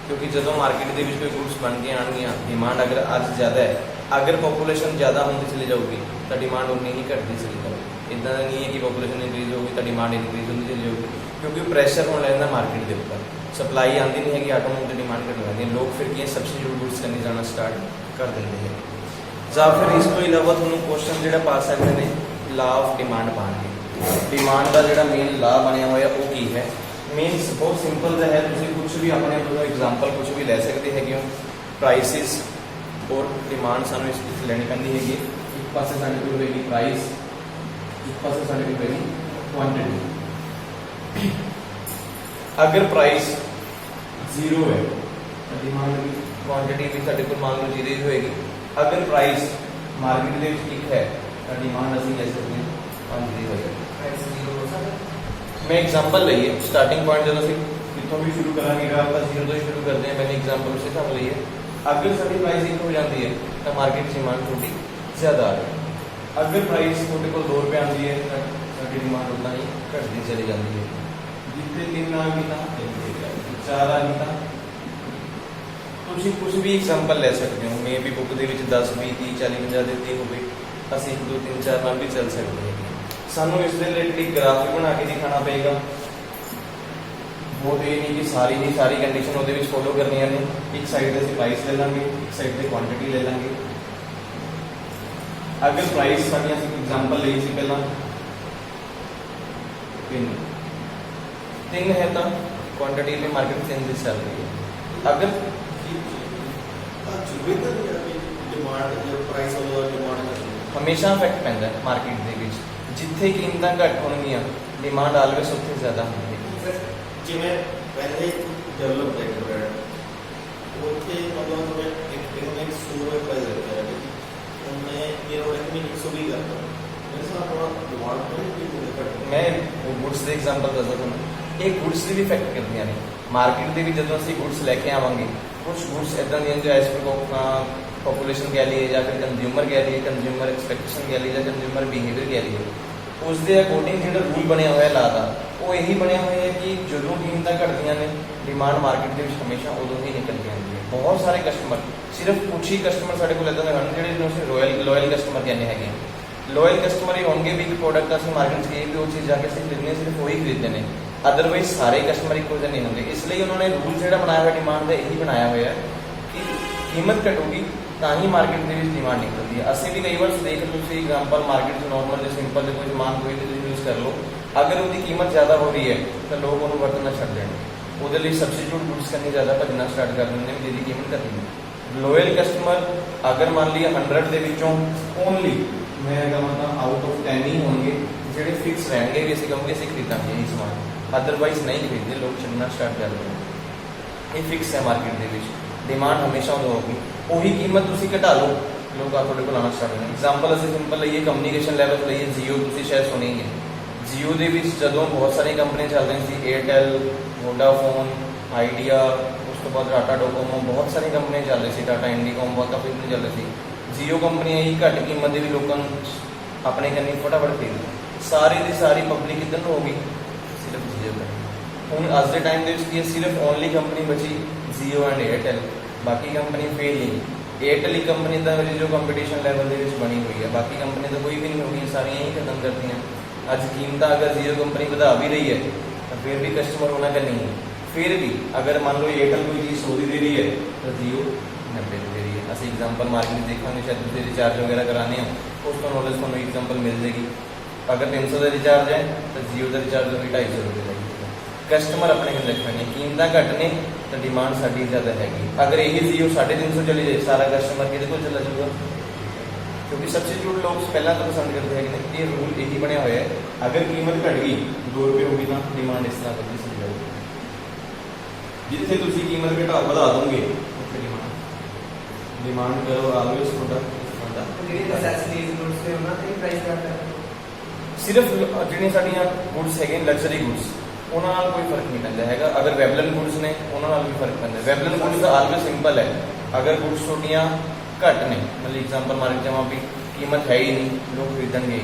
Speaker 1: ਕਿਉਂਕਿ ਜਦੋਂ ਮਾਰਕੀਟ ਦੇ ਵਿੱਚ ਕੋਈ ਗੁੱਡਸ ਬਣ ਕੇ ਆਉਣਗੀਆਂ, ਡਿਮਾਂਡ ਅਗਰ ਅੱਜ ਜ਼ਿਆਦਾ ਹੈ, ਅਗਰ ਪੋਪੂਲੇਸ਼ਨ ਜ਼ਿਆਦਾ ਹੁੰਦੀ ਚਲੀ ਜਾਊਗੀ ਤਾਂ ਡਿਮਾਂਡ ਉਨੀ ਹੀ ਘਟਦੀ ਚਲੀ ਜਾਊਗੀ। ਇੱਦਾਂ ਦਾ ਨਹੀਂ ਹੈ ਕਿ ਪੋਪੂਲੇਸ਼ਨ ਇਨਕਰੀਜ਼ ਹੋਊਗੀ ਤਾਂ ਡਿਮਾਂਡ ਇਨਕਰੀਜ਼ ਹੁੰਦੀ ਚਲੀ ਜਾਊਗੀ, ਕਿਉਂਕਿ ਪ੍ਰੈਸ਼ਰ ਹੋਣ ਲੱਗਦਾ ਮਾਰਕੀਟ ਦੇ ਉੱਪਰ, ਸਪਲਾਈ ਆਉਂਦੀ ਨਹੀਂ ਹੈਗੀ, ਆਟੋਮੈਟਿਕ ਡਿਮਾਂਡ ਘਟਣ ਲੱਗਦੀ ਹੈ। ਲੋਕ ਫਿਰ ਕੀ ਸਬਸਟੀਟਿਊਟ ਗੁੱਡਸ ਕਰਨੀ ਜਾਣਾ ਸਟਾਰਟ ਕਰ ਦਿੰਦੇ ਹੈ। ਜਾਂ ਫਿਰ ਇਸ ਤੋਂ ਇਲਾਵਾ ਤੁਹਾਨੂੰ ਕੁਐਸਚਨ ਜਿਹੜਾ ਪਾ ਸਕਦੇ ਨੇ ਲਾ ਆਫ ਡਿਮਾਂਡ ਪਾਉਣਗੇ। ਡਿਮਾਂਡ ਦਾ ਜਿਹੜਾ ਮੇਨ ਲਾ ਬਣਿਆ ਹੋਇਆ ਉਹ ਕੀ ਹੈ? ਮੀਨਸ ਬਹੁਤ ਸਿੰਪਲ ਜਿਹਾ ਹੈ, ਤੁਸੀਂ ਕੁਝ ਵੀ ਆਪਣੇ ਕੋਲੋਂ ਐਗਜ਼ਾਮਪਲ ਕੁਝ ਵੀ ਲੈ ਸਕਦੇ ਹੈਗੇ ਹੋ। ਪ੍ਰਾਈਸਿਸ ਔਰ ਡਿਮਾਂਡ ਸਾਨੂੰ ਇਸ ਵਿੱਚ ਲੈਣੀ ਪੈਂਦੀ ਹੈਗੀ। ਇੱਕ ਪਾਸੇ ਸਾਡੇ ਕੋਲ ਹੋਏਗੀ ਪ੍ਰਾਈਸ, ਇੱਕ ਪਾਸੇ ਸਾਡੇ ਕੋਲ ਹੋਏਗੀ ਕੁਆਂਟੀਟੀ। ਅਗਰ ਪ੍ਰਾਈਸ 0 ਹੈ ਤਾਂ ਡਿਮਾਂਡ ਵੀ ਕੁਆਂਟੀਟੀ ਵੀ ਸਾਡੇ ਕੋਲ ਮੰਨ ਲਓ 0 ਹੀ ਹੋਏਗੀ। ਅਗਰ ਪ੍ਰਾਈਸ ਮਾਰਕੀਟ ਦੇ ਵਿੱਚ 1 ਹੈ ਤਾਂ ਡਿਮਾਂਡ ਅਸੀਂ ਲੈ ਸਕਦੇ ਹਾਂ 5 ਦੀ ਹੋਏਗੀ। मैं एग्जांपल लईए, स्टार्टिंग पॉइंट जो ਅਸੀਂ ਕਿੱਥੋਂ ਵੀ ਸ਼ੁਰੂ ਕਰਾਂਗੇ, ਆਪਾਂ 0 ਤੋਂ ਹੀ ਸ਼ੁਰੂ ਕਰਦੇ ਹਾਂ। मैंने एग्जांपल उसे हम लईए, अगर साडी प्राइस 1 हो जाती है तो मार्केट डिमांड थोड़ी ज़्यादा आ रही है। अगर प्राइस थोड़े को 2 रुपये आती है तो साडी डिमांड उतना ही घटती चली जाती है। जितने 3 आ गई ना 4 आ गई ना, ਤੁਸੀਂ ਕੁਝ ਵੀ ਐਗਜ਼ਾਮਪਲ ਲੈ ਸਕਦੇ ਹੋ। ਮੇ ਵੀ ਬੁੱਕ ਦੇ ਵਿੱਚ 10 20 30 40 50 ਦਿੱਤੀ ਹੋਵੇ, ਅਸੀਂ 1 2 3 4 ਨਾਲ ਵੀ ਚੱਲ ਸਕਦੇ ਹਾਂ। ਸਾਨੂੰ ਇਸ ਦੇ ਰਿਲੇਟਡ ਇੱਕ ਗ੍ਰਾਫ ਵੀ ਬਣਾ ਕੇ ਦਿਖਾਣਾ ਪਏਗਾ। ਬਹੁਤ ਇਹ ਨਹੀਂ ਕਿ ਸਾਰੀ ਦੀ ਸਾਰੀ ਕੰਡੀਸ਼ਨ ਉਹਦੇ ਵਿੱਚ ਫੋਲੋ ਕਰਨੀਆਂ ਨੇ। ਇੱਕ ਸਾਈਡ ਤੇ ਅਸੀਂ ਪ੍ਰਾਈਸ ਲੈ ਲਾਂਗੇ, ਇੱਕ ਸਾਈਡ ਤੇ ਕੁਆਂਟੀਟੀ ਲੈ ਲਾਂਗੇ। ਅਗਰ ਪ੍ਰਾਈਸ ਸਾਡੀਆਂ ਅਸੀਂ ਐਗਜ਼ਾਮਪਲ ਲਈ ਸੀ ਪਹਿਲਾਂ 3 ਹੈ ਤਾਂ ਕੁਆਂਟੀਟੀ ਵੀ ਮਾਰਕੀਟ 3 ਦੀ ਚੱਲ ਰਹੀ ਹੈ। ਅਗਰ
Speaker 2: डिमांड जो प्राइस होगा डिमांड
Speaker 1: हमेशा इफेक्ट पैंदा है मार्केट ਦੇ ਵਿੱਚ। ਜਿੱਥੇ ਕੀਮਤਾਂ ਘੱਟ ਹੋਣਗੀਆਂ ਡਿਮਾਂਡ ਆਲਵੇਸ ਉੱਥੇ ਜ਼ਿਆਦਾ ਹੁੰਦੀ ਹੈ।
Speaker 2: ਜਿਵੇਂ ਪਹਿਲੇ ਡਿਵੈਲਪ ਹੈ ਬ੍ਰਾਂਡ ਉੱਥੇ ਮਤਲਬ ਮੈਂ ਇੱਕ ਸੂਰ ਪ੍ਰਾਈਸ ਰੱਖਿਆ ਹੈ, ਉਹਨੇ ਇਹ ਉਹ ਇੱਕ ਮਿੰਟ 120 ਕਰਦਾ ਮੇਰੇ ਸਾਹ ਥੋੜਾ ਡਿਮਾਂਡ ਬਹੁਤ ਘੱਟ।
Speaker 1: ਮੈਂ ਗੁੱਡਸ ਦੇ ਐਗਜ਼ਾਮਪਲ ਦੱਸਦਾ ਤੁਹਾਨੂੰ। ਇਹ ਗੁੱਡਸ ਦੀ ਵੀ ਇਫੈਕਟ ਕਰਦੀਆਂ ਨੇ ਮਾਰਕੀਟ ਦੇ ਵਿੱਚ। ਜਦੋਂ ਅਸੀਂ ਗੁੱਡਸ ਲੈ ਕੇ ਆਵਾਂਗੇ, ਕੁਝ ਗੁੱਡਸ ਇਦਾਂ ਦੀਆਂ ਜੋ ਐਸ ਪਰ ਪੋਪੂਲੇਸ਼ਨ ਕਹਿ ਲਈਏ ਜਾਂ ਫਿਰ ਕੰਜ਼ਿਊਮਰ ਕਹਿ ਲਈਏ, ਕੰਜ਼ਿਊਮਰ ਐਕਸਪੈਕਟੇਸ਼ਨ ਕਹਿ ਲਈਏ ਜਾਂ ਕੰਜ਼ਿਊਮਰ ਬਿਹੇਵੀਅਰ ਕਹਿ ਲਈਏ, ਉਸ ਦੇ ਅਕੋਰਡਿੰਗ ਜਿਹੜਾ ਰੂਲ ਬਣਿਆ ਹੋਇਆ ਲਾ ਦਾ ਉਹ ਇਹੀ ਬਣਿਆ ਹੋਇਆ ਹੈ ਕਿ ਜਦੋਂ ਕੀਮਤਾਂ ਘਟਦੀਆਂ ਨੇ ਡਿਮਾਂਡ ਮਾਰਕੀਟ ਦੇ ਵਿੱਚ ਹਮੇਸ਼ਾ ਉਦੋਂ ਹੀ ਨਿਕਲ ਕੇ ਆਉਂਦੀ ਹੈ। ਬਹੁਤ ਸਾਰੇ ਕਸਟਮਰ, ਸਿਰਫ ਕੁਝ ਹੀ ਕਸਟਮਰ ਸਾਡੇ ਕੋਲ ਇਦਾਂ ਦੇ ਹਨ ਜਿਹੜੇ ਜਿਹਨੂੰ ਅਸੀਂ ਲੋਇਲ ਕਸਟਮਰ ਕਹਿੰਦੇ ਹੈਗੇ। ਲੋਇਲ ਕਸਟਮਰ ਹੀ ਹੋਣਗੇ ਵੀ ਇੱਕ ਪ੍ਰੋਡਕਟ ਅਸੀਂ ਮਾਰਕੀਟ 'ਚ ਗਏ ਵੀ ਉਹ ਚੀਜ਼ ਜਾ ਕੇ ਅਸੀਂ ਖਰੀਦਣੀ, ਸਿਰਫ ਉਹੀ ਖਰੀਦਦੇ ਨੇ। ਅਦਰਵਾਈਜ਼ ਸਾਰੇ ਕਸਟਮਰ ਇੱਕੋ ਜਿਹੇ ਨਹੀਂ ਹੁੰਦੇ। ਇਸ ਲਈ ਉਹਨਾਂ ਨੇ ਰੂਲ ਜਿਹੜਾ ਬਣਾਇਆ ਹੋਇਆ ਡਿਮਾਂਡ ਦਾ ਇਹੀ ਬਣਾਇਆ ਹੋਇਆ ਕਿ ਕੀਮਤ ਘਟੂਗੀ ਤਾਂ ਹੀ ਮਾਰਕੀਟ ਦੇ ਵਿੱਚ ਡਿਮਾਂਡ ਨਿਕਲਦੀ ਹੈ। ਅਸੀਂ ਵੀ ਕਈ ਵਾਰ ਦੇਖ ਲਓ, ਤੁਸੀਂ ਐਗਜ਼ਾਮਪਲ ਮਾਰਕੀਟ 'ਚ ਨੋਰਮਲ ਜੇ ਸਿੰਪਲ ਦੇ ਕੋਈ ਸਮਾਨ ਕੋਈ ਵੀ ਯੂਜ਼ ਕਰ ਲਓ, ਅਗਰ ਉਹਦੀ ਕੀਮਤ ਜ਼ਿਆਦਾ ਹੋ ਰਹੀ ਹੈ ਤਾਂ ਲੋਕ ਉਹਨੂੰ ਵਰਤਣਾ ਛੱਡ ਦੇਣਗੇ। ਉਹਦੇ ਲਈ ਸਬਸਟੀਟਿਊਟ ਗੁੱਡਸ ਕਰਨੀ ਜ਼ਿਆਦਾ ਭੱਜਣਾ ਸਟਾਰਟ ਕਰ ਦਿੰਦੇ ਨੇ ਜਿਹਦੀ ਕੀਮਤ ਘਟੀ ਹੈ। ਲੋਇਲ ਕਸਟਮਰ ਅਗਰ ਮੰਨ ਲਈਏ 100 ਦੇ ਵਿੱਚੋਂ ਓਨਲੀ ਮੈਂ ਕਹਾਂਗਾ ਆਊਟ ਆਫ 10 ਹੀ ਹੋਣਗੇ ਜਿਹੜੇ ਫਿਕਸ ਰਹਿਣਗੇ ਵੀ ਅਸੀਂ ਕਹਾਂਗੇ ਅਸੀਂ ਖਰੀਦਾਂਗੇ ਇਹ ਸਮਾਨ, ਅਦਰਵਾਈਜ਼ ਨਹੀਂ ਖਰੀਦਦੇ, ਲੋਕ ਛੱਡਣਾ ਸਟਾਰਟ ਕਰ ਦਿੰਦੇ। ਇਹ ਫਿਕਸ ਹੈ ਮਾਰਕੀਟ ਦੇ ਵਿੱਚ। ਡਿਮਾਂਡ ਹਮੇਸ਼ਾ ਉਦੋਂ ਹੋਊਗੀ, ਉਹੀ ਕੀਮਤ ਤੁਸੀਂ ਘਟਾ ਲਓ ਲੋਕ ਆ ਤੁਹਾਡੇ ਕੋਲ ਆਉਣਾ ਸਟਾਰਟ ਹੋ ਜਾਣਗੇ। ਐਗਜ਼ਾਮਪਲ ਅਸੀਂ ਸਿੰਪਲ ਲਈਏ, ਕਮਿਊਨੀਕੇਸ਼ਨ ਲੈਵਲ ਲਈਏ, ਜੀਓ ਤੁਸੀਂ ਸ਼ਾਇਦ ਸੁਣੀ ਹੈ। ਜੀਓ ਦੇ ਵਿੱਚ ਜਦੋਂ ਬਹੁਤ ਸਾਰੀਆਂ ਕੰਪਨੀਆਂ ਚੱਲ ਰਹੀਆਂ ਸੀ, ਏਅਰਟੈਲ, ਵੋਡਾਫੋਨ, ਆਈਡੀਆ, ਉਸ ਤੋਂ ਬਾਅਦ ਟਾਟਾ ਡੋਕੋਮੋ, ਬਹੁਤ ਸਾਰੀਆਂ ਕੰਪਨੀਆਂ ਚੱਲ ਰਹੀ ਸੀ, ਟਾਟਾ ਇੰਡੀਕੋਮ, ਬਹੁਤ ਕਾਫੀ ਕੰਪਨੀ ਚੱਲ ਰਹੀ ਸੀ। ਜੀਓ ਕੰਪਨੀਆਂ ਹੀ ਘੱਟ ਕੀਮਤ ਦੇ ਵੀ ਲੋਕਾਂ ਨੂੰ ਆਪਣੇ ਕੰਨੀ ਫਟਾਫਟ ਖਰੀਦ, ਸਾਰੀ ਦੀ ਸਾਰੀ ਪਬਲਿਕ ਕਿੱਧਰ ਨੂੰ ਹੋ ਗਈ, ਸਿਰਫ ਜੀਓ ਤੇ। ਹੁਣ ਅੱਜ ਦੇ ਟਾਈਮ ਦੇ ਵਿੱਚ ਕੀ ਸਿਰਫ ਓਨਲੀ ਕੰਪਨੀ ਬਚੀ ਜੀਓ ਐਂਡ ਏਅਰਟੈਲ, ਬਾਕੀ ਕੰਪਨੀ ਫੇਲ ਹੀ। ਏਅਰਟੈਲ ਹੀ ਕੰਪਨੀ ਦਾ ਜੋ ਕੰਪੀਟੀਸ਼ਨ ਲੈਵਲ ਦੇ ਵਿੱਚ ਬਣੀ ਹੋਈ ਹੈ, ਬਾਕੀ ਕੰਪਨੀ ਤਾਂ ਕੋਈ ਵੀ ਨਹੀਂ ਹੋਗੀ, ਸਾਰੀਆਂ ਹੀ ਖਤਮ ਕਰਤੀਆਂ। ਅੱਜ ਕੀਮਤਾਂ ਅਗਰ ਜੀਓ ਕੰਪਨੀ ਵਧਾ ਵੀ ਰਹੀ ਹੈ ਤਾਂ ਫਿਰ ਵੀ ਕਸਟਮਰ ਉਹਨਾਂ का नहीं है। फिर भी अगर मान लो एयरटेल कोई चीज़ 100 ਦੀ ਦੇ ਰਹੀ ਹੈ ਤਾਂ ਜੀਓ 90 ਦੀ ਦੇ ਰਹੀ ਹੈ। ਅਸੀਂ ਐਗਜ਼ਾਮਪਲ ਮਾਰਕੀਟ ਦੇਖਾਂਗੇ, ਸ਼ਾਇਦ ਤੁਸੀਂ ਰਿਚਾਰਜ ਵਗੈਰਾ ਕਰਾਣੇ ਆ ਉਸ ਤੋਂ ਨੌਲੇਜ ਤੁਹਾਨੂੰ ਐਗਜ਼ਾਮਪਲ ਮਿਲ ਜਾਏਗੀ। अगर 300 ਦਾ ਰਿਚਾਰਜ ਹੈ ਤਾਂ ਜੀਓ ਦਾ ਰਿਚਾਰਜ ਹੋਵੇ 250 ਰੁਪਏ ਦਾ। ਕਸਟਮਰ ਆਪਣੇ ਕੋਲ ਰੱਖਣੇ, ਕੀਮਤਾਂ ਘੱਟ ਨੇ ਤਾਂ ਡਿਮਾਂਡ ਸਾਡੀ ਜ਼ਿਆਦਾ ਹੈਗੀ। ਅਗਰ ਇਹੀ ਜੀਓ 350 ਚਲੀ ਜਾਏ, ਸਾਰਾ ਕਸਟਮਰ ਕਿਹਦੇ ਕੋਲ ਚਲਾ ਜਾਊਗਾ? क्योंकि सब्सिट्यूट लोग पहला तो पसंद करते हैं कि ये रूल यही बनया हुआ है, अगर कीमत घट गई 2 रुपये होगी ना डिमांड इस तरह करके चल जाएगी। जिथे तुसी कीमत घटा बढ़ा दोगे उत्थे डिमांड करो ऑलवेज प्रोडक्ट ਸਿਰਫ ਜਿਹੜੀਆਂ ਸਾਡੀਆਂ ਗੁੱਡਸ ਹੈਗੇ ਲਗਜ਼ਰੀ ਗੁੱਡਸ ਉਹਨਾਂ ਨਾਲ ਕੋਈ ਫਰਕ ਨਹੀਂ ਪੈਂਦਾ ਹੈਗਾ। ਅਗਰ ਵੈਬਲਨ ਗੁੱਡਸ ਨੇ ਉਹਨਾਂ ਨਾਲ ਵੀ ਫਰਕ ਪੈਂਦਾ। ਵੈਬਲਨ ਗੁੱਡਸ ਦਾ ਆਲਵੇਜ਼ ਸਿੰਪਲ ਹੈ, ਅਗਰ ਗੁੱਡਸ ਤੁਹਾਡੀਆਂ ਘੱਟ ਨੇ, ਮਤਲਬ ਐਗਜ਼ਾਮਪਲ ਮਾਰ ਕੇ ਜਾਵਾਂ ਵੀ ਕੀਮਤ ਹੈ ਹੀ ਨਹੀਂ, ਲੋਕ ਖਰੀਦਣਗੇ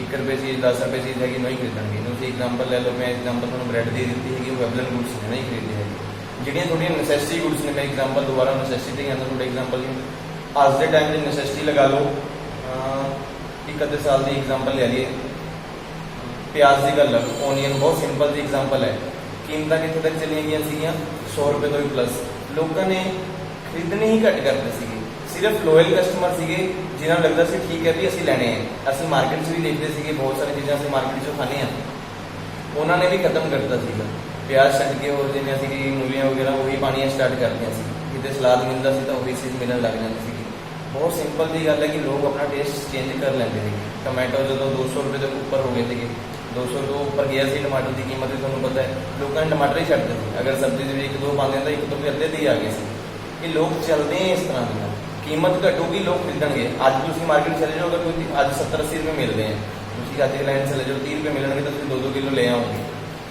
Speaker 1: 1 ਰੁਪਏ ਚੀਜ਼ 10 ਰੁਪਏ ਚੀਜ਼ ਹੈਗੀ ਨਹੀਂ ਖਰੀਦਣਗੇ। ਤੁਸੀਂ ਐਗਜ਼ਾਮਪਲ ਲੈ ਲਓ, ਮੈਂ ਐਗਜ਼ਾਮਪਲ ਤੁਹਾਨੂੰ ਬ੍ਰੈਡ ਦੀ ਦਿੱਤੀ ਹੈਗੀ, ਉਹ ਵੈਬਲਨ ਗੁੱਡਸ ਨੇ, ਨਹੀਂ ਖਰੀਦਦੇ ਹੈਗੇ। ਜਿਹੜੀਆਂ ਤੁਹਾਡੀਆਂ ਨੈਸੈਸਿਟੀ ਗੁੱਡਸ ਨੇ, ਮੈਂ ਐਗਜ਼ਾਮਪਲ ਦੁਬਾਰਾ ਨੈਸੈਸਿਟੀ ਤੇ ਆਉਂਦਾ ਤੁਹਾਡੇ ਐਗਜ਼ਾਮਪਲ ਅੱਜ ਦੇ ਟਾਈਮ 'ਚ ਨੈਸੈਸਿਟੀ ਲਗਾ ਲਓ, ਇੱਕ ਅੱਧੇ ਸਾਲ ਦੀ ਐਗਜ਼ਾਮਪਲ ਲੈ ਲਈਏ, ਪਿਆਜ਼ ਦੀ ਗੱਲ, ਓਨੀਅਨ ਬਹੁਤ ਸਿੰਪਲ ਦੀ ਐਗਜ਼ਾਮਪਲ ਹੈ। ਕੀਮਤਾਂ ਕਿੱਥੇ ਤੱਕ ਚਲੀਆਂ ਗਈਆਂ ਸੀਗੀਆਂ 100 ਰੁਪਏ ਤੋਂ ਵੀ ਪਲੱਸ। ਲੋਕਾਂ ਨੇ ਖਰੀਦਣੇ ਹੀ ਘੱਟ ਕਰਦੇ ਸੀਗੇ, ਸਿਰਫ ਲੋਇਲ ਕਸਟਮਰ ਸੀਗੇ ਜਿਨ੍ਹਾਂ ਨੂੰ ਲੱਗਦਾ ਸੀ ਠੀਕ ਹੈ ਵੀ ਅਸੀਂ ਲੈਣੇ ਆ। ਅਸੀਂ ਮਾਰਕੀਟ 'ਚ ਵੀ ਦੇਖਦੇ ਸੀਗੇ ਬਹੁਤ ਸਾਰੀਆਂ ਚੀਜ਼ਾਂ ਅਸੀਂ ਮਾਰਕੀਟ 'ਚੋਂ ਖਾਂਦੇ ਹਾਂ, ਉਹਨਾਂ ਨੇ ਵੀ ਖਤਮ ਕਰਤਾ ਸੀਗਾ। ਪਿਆਜ਼ ਛੱਡ ਕੇ ਹੋਰ ਜਿਵੇਂ ਅਸੀਂ ਮੂਲੀਆਂ ਵਗੈਰਾ ਉਹੀ ਪਾਣੀਆਂ ਸਟਾਰਟ ਕਰਤੀਆਂ ਸੀ। ਕਿਤੇ ਸਲਾਦ ਮਿਲਦਾ ਸੀ ਤਾਂ ਉਹੀ ਚੀਜ਼ ਮਿਲਣ ਲੱਗ ਜਾਂਦੀ ਸੀਗੀ। ਬਹੁਤ ਸਿੰਪਲ ਦੀ ਗੱਲ ਹੈ ਕਿ ਲੋਕ ਆਪਣਾ ਟੇਸਟ ਚੇਂਜ ਕਰ ਲੈਂਦੇ ਨੇ। ਟਮਾਟੋ ਜਦੋਂ 200 ਰੁਪਏ ਤੋਂ ਉੱਪਰ ਹੋ ਗਏ ਸੀਗੇ, 200 ਤੋਂ ਉੱਪਰ ਗਿਆ ਸੀ ਟਮਾਟਰ ਦੀ ਕੀਮਤ, ਤੁਹਾਨੂੰ ਪਤਾ ਹੈ ਲੋਕਾਂ ਨੇ ਟਮਾਟਰ ਹੀ ਛੱਡਦੇ ਸੀ। ਅਗਰ ਸਬਜ਼ੀ ਦੇ ਵਿੱਚ 1-2 ਪਾਉਂਦੇ ਤਾਂ 1 ਤੋਂ ਵੀ ਅੱਧੇ ਦੀ ਆ ਗਏ ਸੀ। ਇਹ ਲੋਕ ਚੱਲਦੇ ਆ ਇਸ ਤਰ੍ਹਾਂ ਦੇ ਨਾਲ, ਕੀਮਤ ਘਟੂਗੀ ਲੋਕ ਖਰੀਦਣਗੇ। ਅੱਜ ਤੁਸੀਂ ਮਾਰਕੀਟ ਚਲੇ ਜਾਓ, ਅਗਰ ਕੋਈ ਅੱਜ 70-80 ਰੁਪਏ ਮਿਲਦੇ ਆ, ਤੁਸੀਂ ਅੱਜ ਦੀ ਲਾਈਨ ਚਲੇ ਜਾਓ 30 ਰੁਪਏ ਮਿਲਣਗੇ ਤਾਂ ਤੁਸੀਂ 2-2 ਕਿਲੋ ਲੈ ਆਓਗੇ।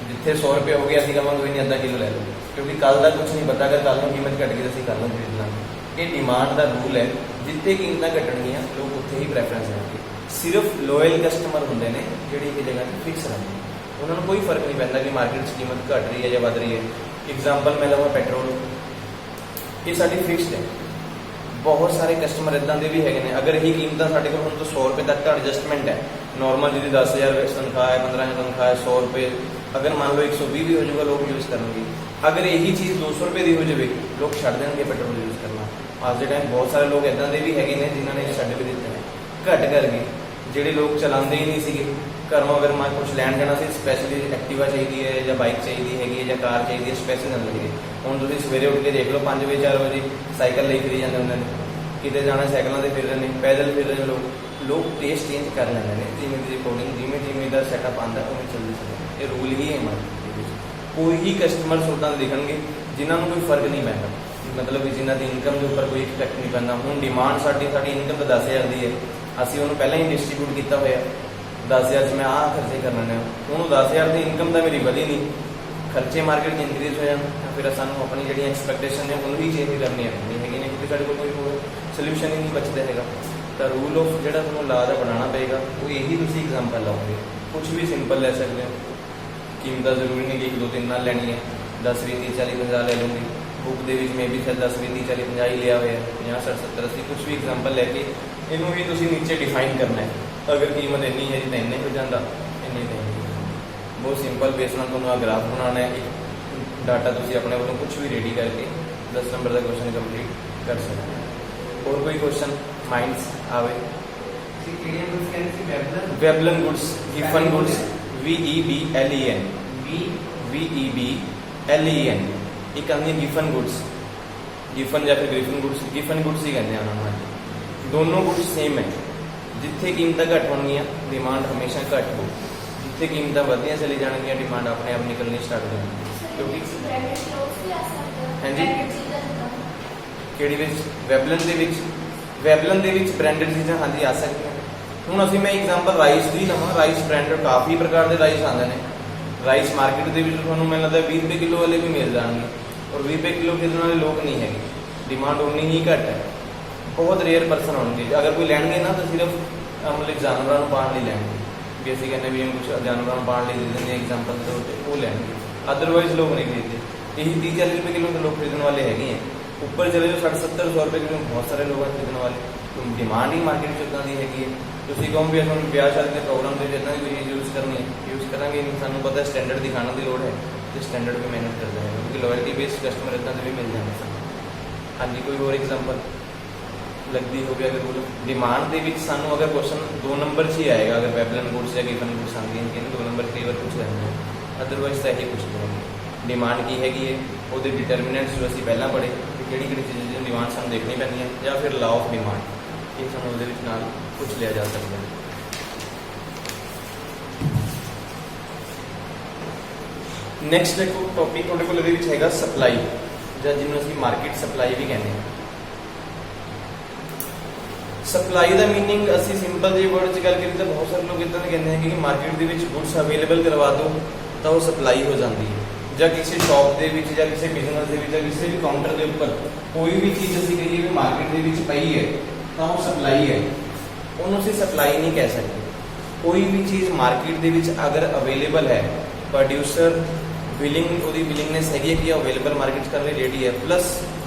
Speaker 1: ਜਿੱਥੇ 100 ਰੁਪਏ ਹੋ ਗਏ ਅਸੀਂ ਕਹਾਂਗੇ ਕੋਈ ਨਹੀਂ ਅੱਧਾ ਕਿਲੋ ਲੈ ਲਓ, ਕਿਉਂਕਿ ਕੱਲ ਦਾ ਕੁਝ ਨਹੀਂ ਪਤਾ। ਅਗਰ ਕੱਲ ਨੂੰ ਕੀਮਤ ਘਟ ਗਈ ਤਾਂ ਅਸੀਂ ਕੱਲ ਨੂੰ ਖਰੀਦ ਲਾਂਗੇ। ਇਹ ਡਿਮਾਂਡ ਦਾ ਰੂਲ ਹੈ, ਜਿੱਥੇ ਕੀਮਤਾਂ ਘਟਣਗੀਆਂ ਲੋਕ ਉੱਥੇ ਹੀ ਪ੍ਰੈਫਰੈਂਸ ਦੇਣਗੇ। ਸਿਰਫ ਲੋਇਲ ਕਸਟਮਰ ਹੁੰਦੇ ਨੇ ਜਿਹੜੇ ਇੱਕ ਜਗ੍ਹਾ 'ਤੇ ਫਿਕਸ ਰਹਿੰਦੇ ਨੇ, ਉਹਨਾਂ ਨੂੰ ਕੋਈ ਫਰਕ ਨਹੀਂ ਪੈਂਦਾ ਕਿ ਮਾਰਕੀਟ 'ਚ ਕੀਮਤ ਘਟ ਰਹੀ ਹੈ ਜਾਂ ਵੱਧ ਰਹੀ ਹੈ। ਐਗਜ਼ਾਮਪਲ ਮੈਂ ਲਵਾਂ ਪੈਟਰੋਲ, ਇਹ ਸਾਡੀ ਫਿਕਸਡ ਹੈ। ਬਹੁਤ ਸਾਰੇ ਕਸਟਮਰ ਇਦਾਂ ਦੇ ਵੀ ਹੈਗੇ ਨੇ, ਅਗਰ ਇਹੀ ਕੀਮਤਾਂ ਸਾਡੇ ਕੋਲ ਹੁਣ ਤੋਂ 100 ਰੁਪਏ ਤੱਕ ਦਾ ਐਡਜਸਟਮੈਂਟ ਹੈ, ਨੋਰਮਲ ਜਿਹਦੀ 10,000 ਵਿੱਚ ਤਨਖਾਹ ਹੈ, 15,000 ਤਨਖਾਹ ਹੈ, 100 ਰੁਪਏ ਅਗਰ ਮੰਨ ਲਓ 120 ਵੀ ਹੋ ਜਾਊਗਾ ਲੋਕ ਯੂਜ਼ ਕਰਨਗੇ। ਅਗਰ ਇਹੀ ਚੀਜ਼ 200 ਰੁਪਏ ਦੀ ਹੋ ਜਾਵੇ ਲੋਕ ਛੱਡ ਦੇਣਗੇ ਪੈਟਰੋਲ ਯੂਜ਼ ਕਰਨਾ। ਅੱਜ ਦੇ ਟਾਈਮ ਬਹੁਤ ਸਾਰੇ ਲੋਕ ਇਦਾਂ ਦੇ ਵੀ ਹੈਗੇ ਨੇ ਜਿਨ੍ਹਾਂ ਨੇ ਛੱਡ ਵੀ ਦਿੱਤੇ ਨੇ, ਘੱਟ ਕਰ ਗਏ। ਜਿਹੜੇ ਲੋਕ ਚਲਾਉਂਦੇ ਹੀ ਨਹੀਂ ਸੀਗੇ, ਘਰੋਂ ਅਗਰ ਮੈਂ ਕੁਝ ਲੈਣ ਜਾਣਾ ਸੀ, ਸਪੈਸ਼ਲੀ ਐਕਟਿਵਾ ਚਾਹੀਦੀ ਹੈ ਜਾਂ ਬਾਈਕ ਚਾਹੀਦੀ ਹੈਗੀ ਹੈ ਜਾਂ ਕਾਰ ਚਾਹੀਦੀ ਹੈ, ਸਪੈਸ਼ਲ ਨਾਲ ਲਈਏ। ਹੁਣ ਤੁਸੀਂ ਸਵੇਰੇ ਉੱਠ ਕੇ ਦੇਖ ਲਓ 5 ਵਜੇ 4 ਵਜੇ ਸਾਈਕਲ ਲਈ ਫਿਰੀ ਜਾਂਦੇ ਹੁੰਦੇ ਨੇ, ਕਿਤੇ ਜਾਣਾ ਸਾਈਕਲਾਂ 'ਤੇ ਫਿਰ ਰਹੇ ਨੇ, ਪੈਦਲ ਫਿਰ ਰਹੇ ਨੇ। ਲੋਕ ਟੇਸਟ ਚੇਂਜ ਕਰ ਲੈਂਦੇ ਨੇ ਜਿਵੇਂ ਦੀ ਅਕੋਰਡਿੰਗ, ਜਿਵੇਂ ਦਾ ਸੈਟਅਪ ਆਉਂਦਾ ਉਵੇਂ ਚੱਲਦੇ ਸਕਦੇ। ਇਹ ਰੂਲ ਹੀ ਹੈ ਮਾਰਕੀਟ ਦੇ ਵਿੱਚ। ਕੋਈ ਹੀ ਕਸਟਮਰ ਸੋਟਾਂ ਦਿਖਣਗੇ ਜਿਨ੍ਹਾਂ ਨੂੰ ਕੋਈ ਫਰਕ ਨਹੀਂ ਪੈਂਦਾ, ਮਤਲਬ ਕਿ ਜਿਨ੍ਹਾਂ ਦੀ ਇਨਕਮ ਦੇ ਉੱਪਰ ਕੋਈ ਇਫੈਕਟ ਨਹੀਂ ਪੈਂਦਾ। ਹੁਣ ਡਿਮਾਂਡ ਸਾਡੀ ਇਨਕਮ ਤਾਂ 10,000 ਦੀ ਹੈ, ਅਸੀਂ ਉਹਨੂੰ ਪਹਿਲਾਂ ਹੀ ਡਿਸਟਰੀਬਿਊਟ ਕੀਤਾ ਹੋਇਆ 10,000 'ਚ ਮੈਂ ਆਹ ਖਰਚੇ ਕਰਨੇ ਨੇ। ਹੁਣ 10,000 ਦੀ ਇਨਕਮ ਤਾਂ ਮੇਰੀ ਵਧੀ ਨਹੀਂ, ਖਰਚੇ ਮਾਰਕੀਟ 'ਚ ਇਨਕਰੀਜ਼ ਹੋ ਜਾਣ ਤਾਂ ਫਿਰ ਸਾਨੂੰ ਆਪਣੀ ਜਿਹੜੀਆਂ ਐਕਸਪੈਕਟੇਸ਼ਨ ਨੇ ਉਹਨੂੰ ਵੀ ਚੇਂਜ ਕਰਨੀਆਂ ਪੈਂਦੀਆਂ ਹੈਗੀਆਂ ਨੇ, ਕਿਉਂਕਿ ਸਾਡੇ ਕੋਲ ਕੋਈ ਹੋਰ ਸੋਲਿਊਸ਼ਨ ਹੀ ਨਹੀਂ ਬਚਦਾ ਹੈਗਾ। ਤਾਂ ਰੂਲ ਆਫ ਜਿਹੜਾ ਤੁਹਾਨੂੰ ਲਾ ਦਾ ਬਣਾਉਣਾ ਪਏਗਾ ਉਹ ਇਹੀ ਤੁਸੀਂ ਐਗਜ਼ਾਮਪਲ ਲਾਓਗੇ। ਕੁਝ ਵੀ ਸਿੰਪਲ ਲੈ ਸਕਦੇ ਹੋ, ਕੀਮਤਾਂ ਜ਼ਰੂਰੀ ਨਹੀਂ ਕਿ 1 2 3 ਨਾਲ ਲੈਣੀ ਹੈ, 10 20 30 40 50 ਲੈ ਲੂੰਗੀ। ਬੁੱਕ ਦੇ ਵਿੱਚ ਮੈਂ ਵੀ 10 20 30 40 50 ਹੀ ਲਿਆ ਹੋਇਆ, 50 60 70 80 ਕੁਝ ਵੀ ਐਗਜ਼ਾਮਪਲ ਲੈ ਕੇ ਇਹਨੂੰ ਵੀ ਤੁਸੀਂ ਨੀਚੇ ਡਿਫਾਈਨ ਕਰਨਾ ਹੈ। ਅਗਰ ਕੀਮਤ ਇੰਨੀ ਹੈ ਜੀ ਤਾਂ ਇੰਨੇ ਹੋ ਜਾਂਦਾ, ਇੰਨੇ ਤਾਂ ਬਹੁਤ ਸਿੰਪਲ ਬੇਸ ਨਾਲ ਤੁਹਾਨੂੰ ਆ ਗ੍ਰਾਫ ਬਣਾਉਣਾ ਹੈ। ਇੱਕ ਡਾਟਾ ਤੁਸੀਂ ਆਪਣੇ ਵੱਲੋਂ ਕੁਝ ਵੀ ਰੈਡੀ ਕਰਕੇ 10 ਨੰਬਰ ਦਾ ਕੁਐਸਚਨ ਕੰਪਲੀਟ ਕਰ ਸਕਦੇ ਹੋ। ਹੋਰ ਕੋਈ ਕੁਐਸਚਨ ਮਾਈਂਡਸ ਆਵੇ? ਵੈਬਲਨ ਗੁड्स, ਗਿਫਨ ਗੁड्स, VEBLEN, VEBLEN। ਇੱਕ ਆਉਂਦੀ ਹੈ ਗਿਫਨ ਗੁड्स, ਗਿਫਨ ਜਾਂ ਫਿਰ ਗ੍ਰਿਫਨ ਗੁड्स, ਗਿਫਨ ਗੁड्स ਹੀ ਕਹਿੰਦੇ ਆ ਉਹਨਾਂ ਨੂੰ। ਦੋਨੋਂ ਗੁड्स ਸੇਮ ਹੈ। ਜਿੱਥੇ ਕੀਮਤਾਂ ਘੱਟ ਹੋਣਗੀਆਂ ਡਿਮਾਂਡ ਹਮੇਸ਼ਾ ਘੱਟ ਹੋ, ਜਿੱਥੇ ਕੀਮਤਾਂ ਵਧਦੀਆਂ ਚਲੀ ਜਾਣਗੀਆਂ ਡਿਮਾਂਡ ਆਪਣੇ ਆਪ ਨਿਕਲਣੀ ਸਟਾਰਟ ਹੋ ਜਾਣੀ। ਕਿਉਂਕਿ ਹਾਂਜੀ ਕਿਹੜੀ ਵਿੱਚ? ਵੈਬਲਨ ਦੇ ਵਿੱਚ, ਵੈਬਲਨ ਦੇ ਵਿੱਚ ਬ੍ਰਾਂਡਡ ਚੀਜ਼ਾਂ ਹਾਂਜੀ ਆ ਸਕਦੀਆਂ। ਹੁਣ ਅਸੀਂ ਮੈਂ ਐਗਜ਼ਾਮਪਲ ਰਾਈਸ ਦੀ ਲਵਾਂ, ਰਾਈਸ ਬ੍ਰਾਂਡਡ ਕਾਫੀ ਪ੍ਰਕਾਰ ਦੇ ਰਾਈਸ ਆਉਂਦੇ ਨੇ। ਰਾਈਸ ਮਾਰਕੀਟ ਦੇ ਵਿੱਚ ਤੁਹਾਨੂੰ ਮੈਨੂੰ ਲੱਗਦਾ 20 ਰੁਪਏ ਕਿਲੋ ਵਾਲੇ ਵੀ ਮਿਲ ਜਾਣਗੇ, ਔਰ 20 ਰੁਪਏ ਕਿਲੋ ਖਰੀਦਣ ਵਾਲੇ ਲੋਕ ਨਹੀਂ ਹੈਗੇ, ਡਿਮਾਂਡ ਉਨੀ ਹੀ ਘੱਟ ਹੈ। ਬਹੁਤ ਰੇਅਰ ਪਰਸਨ ਹੋਣਗੇ, ਅਗਰ ਕੋਈ ਲੈਣਗੇ ਨਾ ਤਾਂ ਸਿਰਫ ਮਤਲਬ ਜਾਨਵਰਾਂ ਨੂੰ ਪਾਉਣ ਲਈ ਲੈਣਗੇ, ਵੀ ਅਸੀਂ ਕਹਿੰਦੇ ਵੀ ਕੁਝ ਜਾਨਵਰਾਂ ਨੂੰ ਪਾਉਣ ਲਈ ਦੇ ਦਿੰਦੇ ਐਗਜ਼ਾਮਪਲ ਦੇ ਤੌਰ 'ਤੇ, ਉਹ ਲੈਣਗੇ। ਅਦਰਵਾਈਜ਼ ਲੋਕ ਨਹੀਂ ਖਰੀਦਦੇ। ਇਹੀ 30 40 ਰੁਪਏ ਕਿਲੋ ਦੇ ਲੋਕ ਖਰੀਦਣ ਵਾਲੇ ਹੈਗੇ ਹੈ। ਉੱਪਰ ਚਲੇ ਜਾਓ 60 70 100 ਰੁਪਏ ਕਿਲੋ ਬਹੁਤ ਸਾਰੇ ਲੋਕ ਖਰੀਦਣ ਵਾਲੇ। ਡਿਮਾਂਡ ਹੀ ਮਾਰਕੀਟ 'ਚ ਇੱਦਾਂ ਦੀ ਹੈਗੀ ਹੈ। ਤੁਸੀਂ ਕਹੋ ਵੀ ਅਸੀਂ ਵਿਆਹ ਸ਼ਾਦੀ ਦੇ ਪ੍ਰੋਗਰਾਮ ਦੇ ਵਿੱਚ ਇੱਦਾਂ ਦੀ ਕੋਈ ਚੀਜ਼ ਯੂਜ਼ ਕਰਨੀ ਹੈ, ਯੂਜ਼ ਕਰਾਂਗੇ ਨਹੀਂ। ਸਾਨੂੰ ਪਤਾ ਸਟੈਂਡਰਡ ਦਿਖਾਉਣ ਦੀ ਲੋੜ ਹੈ ਤੇ ਸਟੈਂਡਰਡ ਵੀ ਮਿਹਨਤ ਕਰਦਾ ਹੈ, ਕਿਉਂਕਿ ਲਾਇਲਟੀ ਬੇਸਡ ਕਸਟਮਰ ਇੱਦਾਂ ਦੇ ਵੀ ਮਿਲ ਜਾਂਦੇ ਸਾਨੂੰ। ਹਾਂਜੀ ਕੋਈ ਹੋਰ ਐਗਜ਼ਾਮਪਲ ਲੱਗਦੀ ਹੋਵੇ? ਅਗਰ ਬੋਲੋ ਡਿਮਾਂਡ ਦੇ ਵਿੱਚ ਸਾਨੂੰ ਅਗਰ ਕੁਐਸਚਨ 2 ਨੰਬਰ 'ਚ ਹੀ ਆਏਗਾ, ਅਗਰ ਵੈਬਲਨ ਗੁड्स ਜਾਂ ਗਿਫਨ ਗੁड्स ਆਉਂਦੀਆਂ ਕਿ 2 ਨੰਬਰ ਕਈ ਵਾਰ ਪੁੱਛ ਲੈਂਦੇ ਹਾਂ, ਅਦਰਵਾਈਜ਼ ਤਾਂ ਇਹੀ ਪੁੱਛਦੇ ਹਾਂ ਡਿਮਾਂਡ ਕੀ ਹੈਗੀ ਹੈ, ਉਹਦੇ ਡਿਟਰਮੀਨੈਂਟਸ ਜੋ ਅਸੀਂ ਪਹਿਲਾਂ ਪੜ੍ਹੇ ਕਿ ਕਿਹੜੀ ਚੀਜ਼ ਦੀ ਡਿਮਾਂਡ ਸਾਨੂੰ ਦੇਖਣੀ ਪੈਂਦੀ ਹੈ, ਜਾਂ ਫਿਰ ਲਾ ਆਫ ਡਿਮਾਂਡ, ਇਹ ਸਾਨੂੰ ਉਹਦੇ ਵਿੱਚ ਨਾਲ ਪੁੱਛ ਲਿਆ ਜਾ ਸਕਦਾ ਹੈ। ਨੈਕਸਟ ਦੇਖੋ ਟੌਪਿਕ ਤੁਹਾਡੇ ਕੋਲ ਇਹਦੇ ਵਿੱਚ ਹੈਗਾ ਸਪਲਾਈ, ਜਾਂ ਜਿਹਨੂੰ ਅਸੀਂ ਮਾਰਕੀਟ ਸਪਲਾਈ ਵੀ ਕਹਿੰਦੇ ਹਾਂ। ਸਪਲਾਈ ਦਾ ਮੀਨਿੰਗ ਅਸੀਂ ਸਿੰਪਲ ਜਿਹੇ ਵਰਡ 'ਚ ਗੱਲ ਕਰੀਏ ਤਾਂ ਬਹੁਤ ਸਾਰੇ ਲੋਕ ਇੱਦਾਂ ਦੇ ਕਹਿੰਦੇ ਹਨ ਕਿ ਮਾਰਕੀਟ ਦੇ ਵਿੱਚ ਗੁੱਡਸ ਅਵੇਲੇਬਲ ਕਰਵਾ ਦਿਓ ਤਾਂ ਉਹ ਸਪਲਾਈ ਹੋ ਜਾਂਦੀ ਹੈ, ਜਾਂ ਕਿਸੇ ਸ਼ਾਪ ਦੇ ਵਿੱਚ ਜਾਂ ਕਿਸੇ ਬਿਜ਼ਨਸ ਦੇ ਵਿੱਚ ਜਾਂ ਕਿਸੇ ਵੀ ਕਾਊਂਟਰ ਦੇ ਉੱਪਰ ਕੋਈ ਵੀ ਚੀਜ਼ ਅਸੀਂ ਕਹੀਏ ਵੀ ਮਾਰਕੀਟ ਦੇ ਵਿੱਚ ਪਈ ਹੈ ਤਾਂ ਉਹ ਸਪਲਾਈ ਹੈ, ਉਹਨੂੰ ਅਸੀਂ ਸਪਲਾਈ ਨਹੀਂ ਕਹਿ ਸਕਦੇ। ਕੋਈ ਵੀ ਚੀਜ਼ ਮਾਰਕੀਟ ਦੇ ਵਿੱਚ ਅਗਰ ਅਵੇਲੇਬਲ ਹੈ, ਪ੍ਰੋਡਿਊਸਰ ਉਹਦੀ ਵਿਲਿੰਗਨੈਸ ਹੈਗੀ ਹੈ ਕਿ ਅਵੇਲੇਬਲ ਮਾਰਕੀਟ 'ਚ ਕਰਨ ਲਈ ਰੈਡੀ ਹੈ, ਪਲੱਸ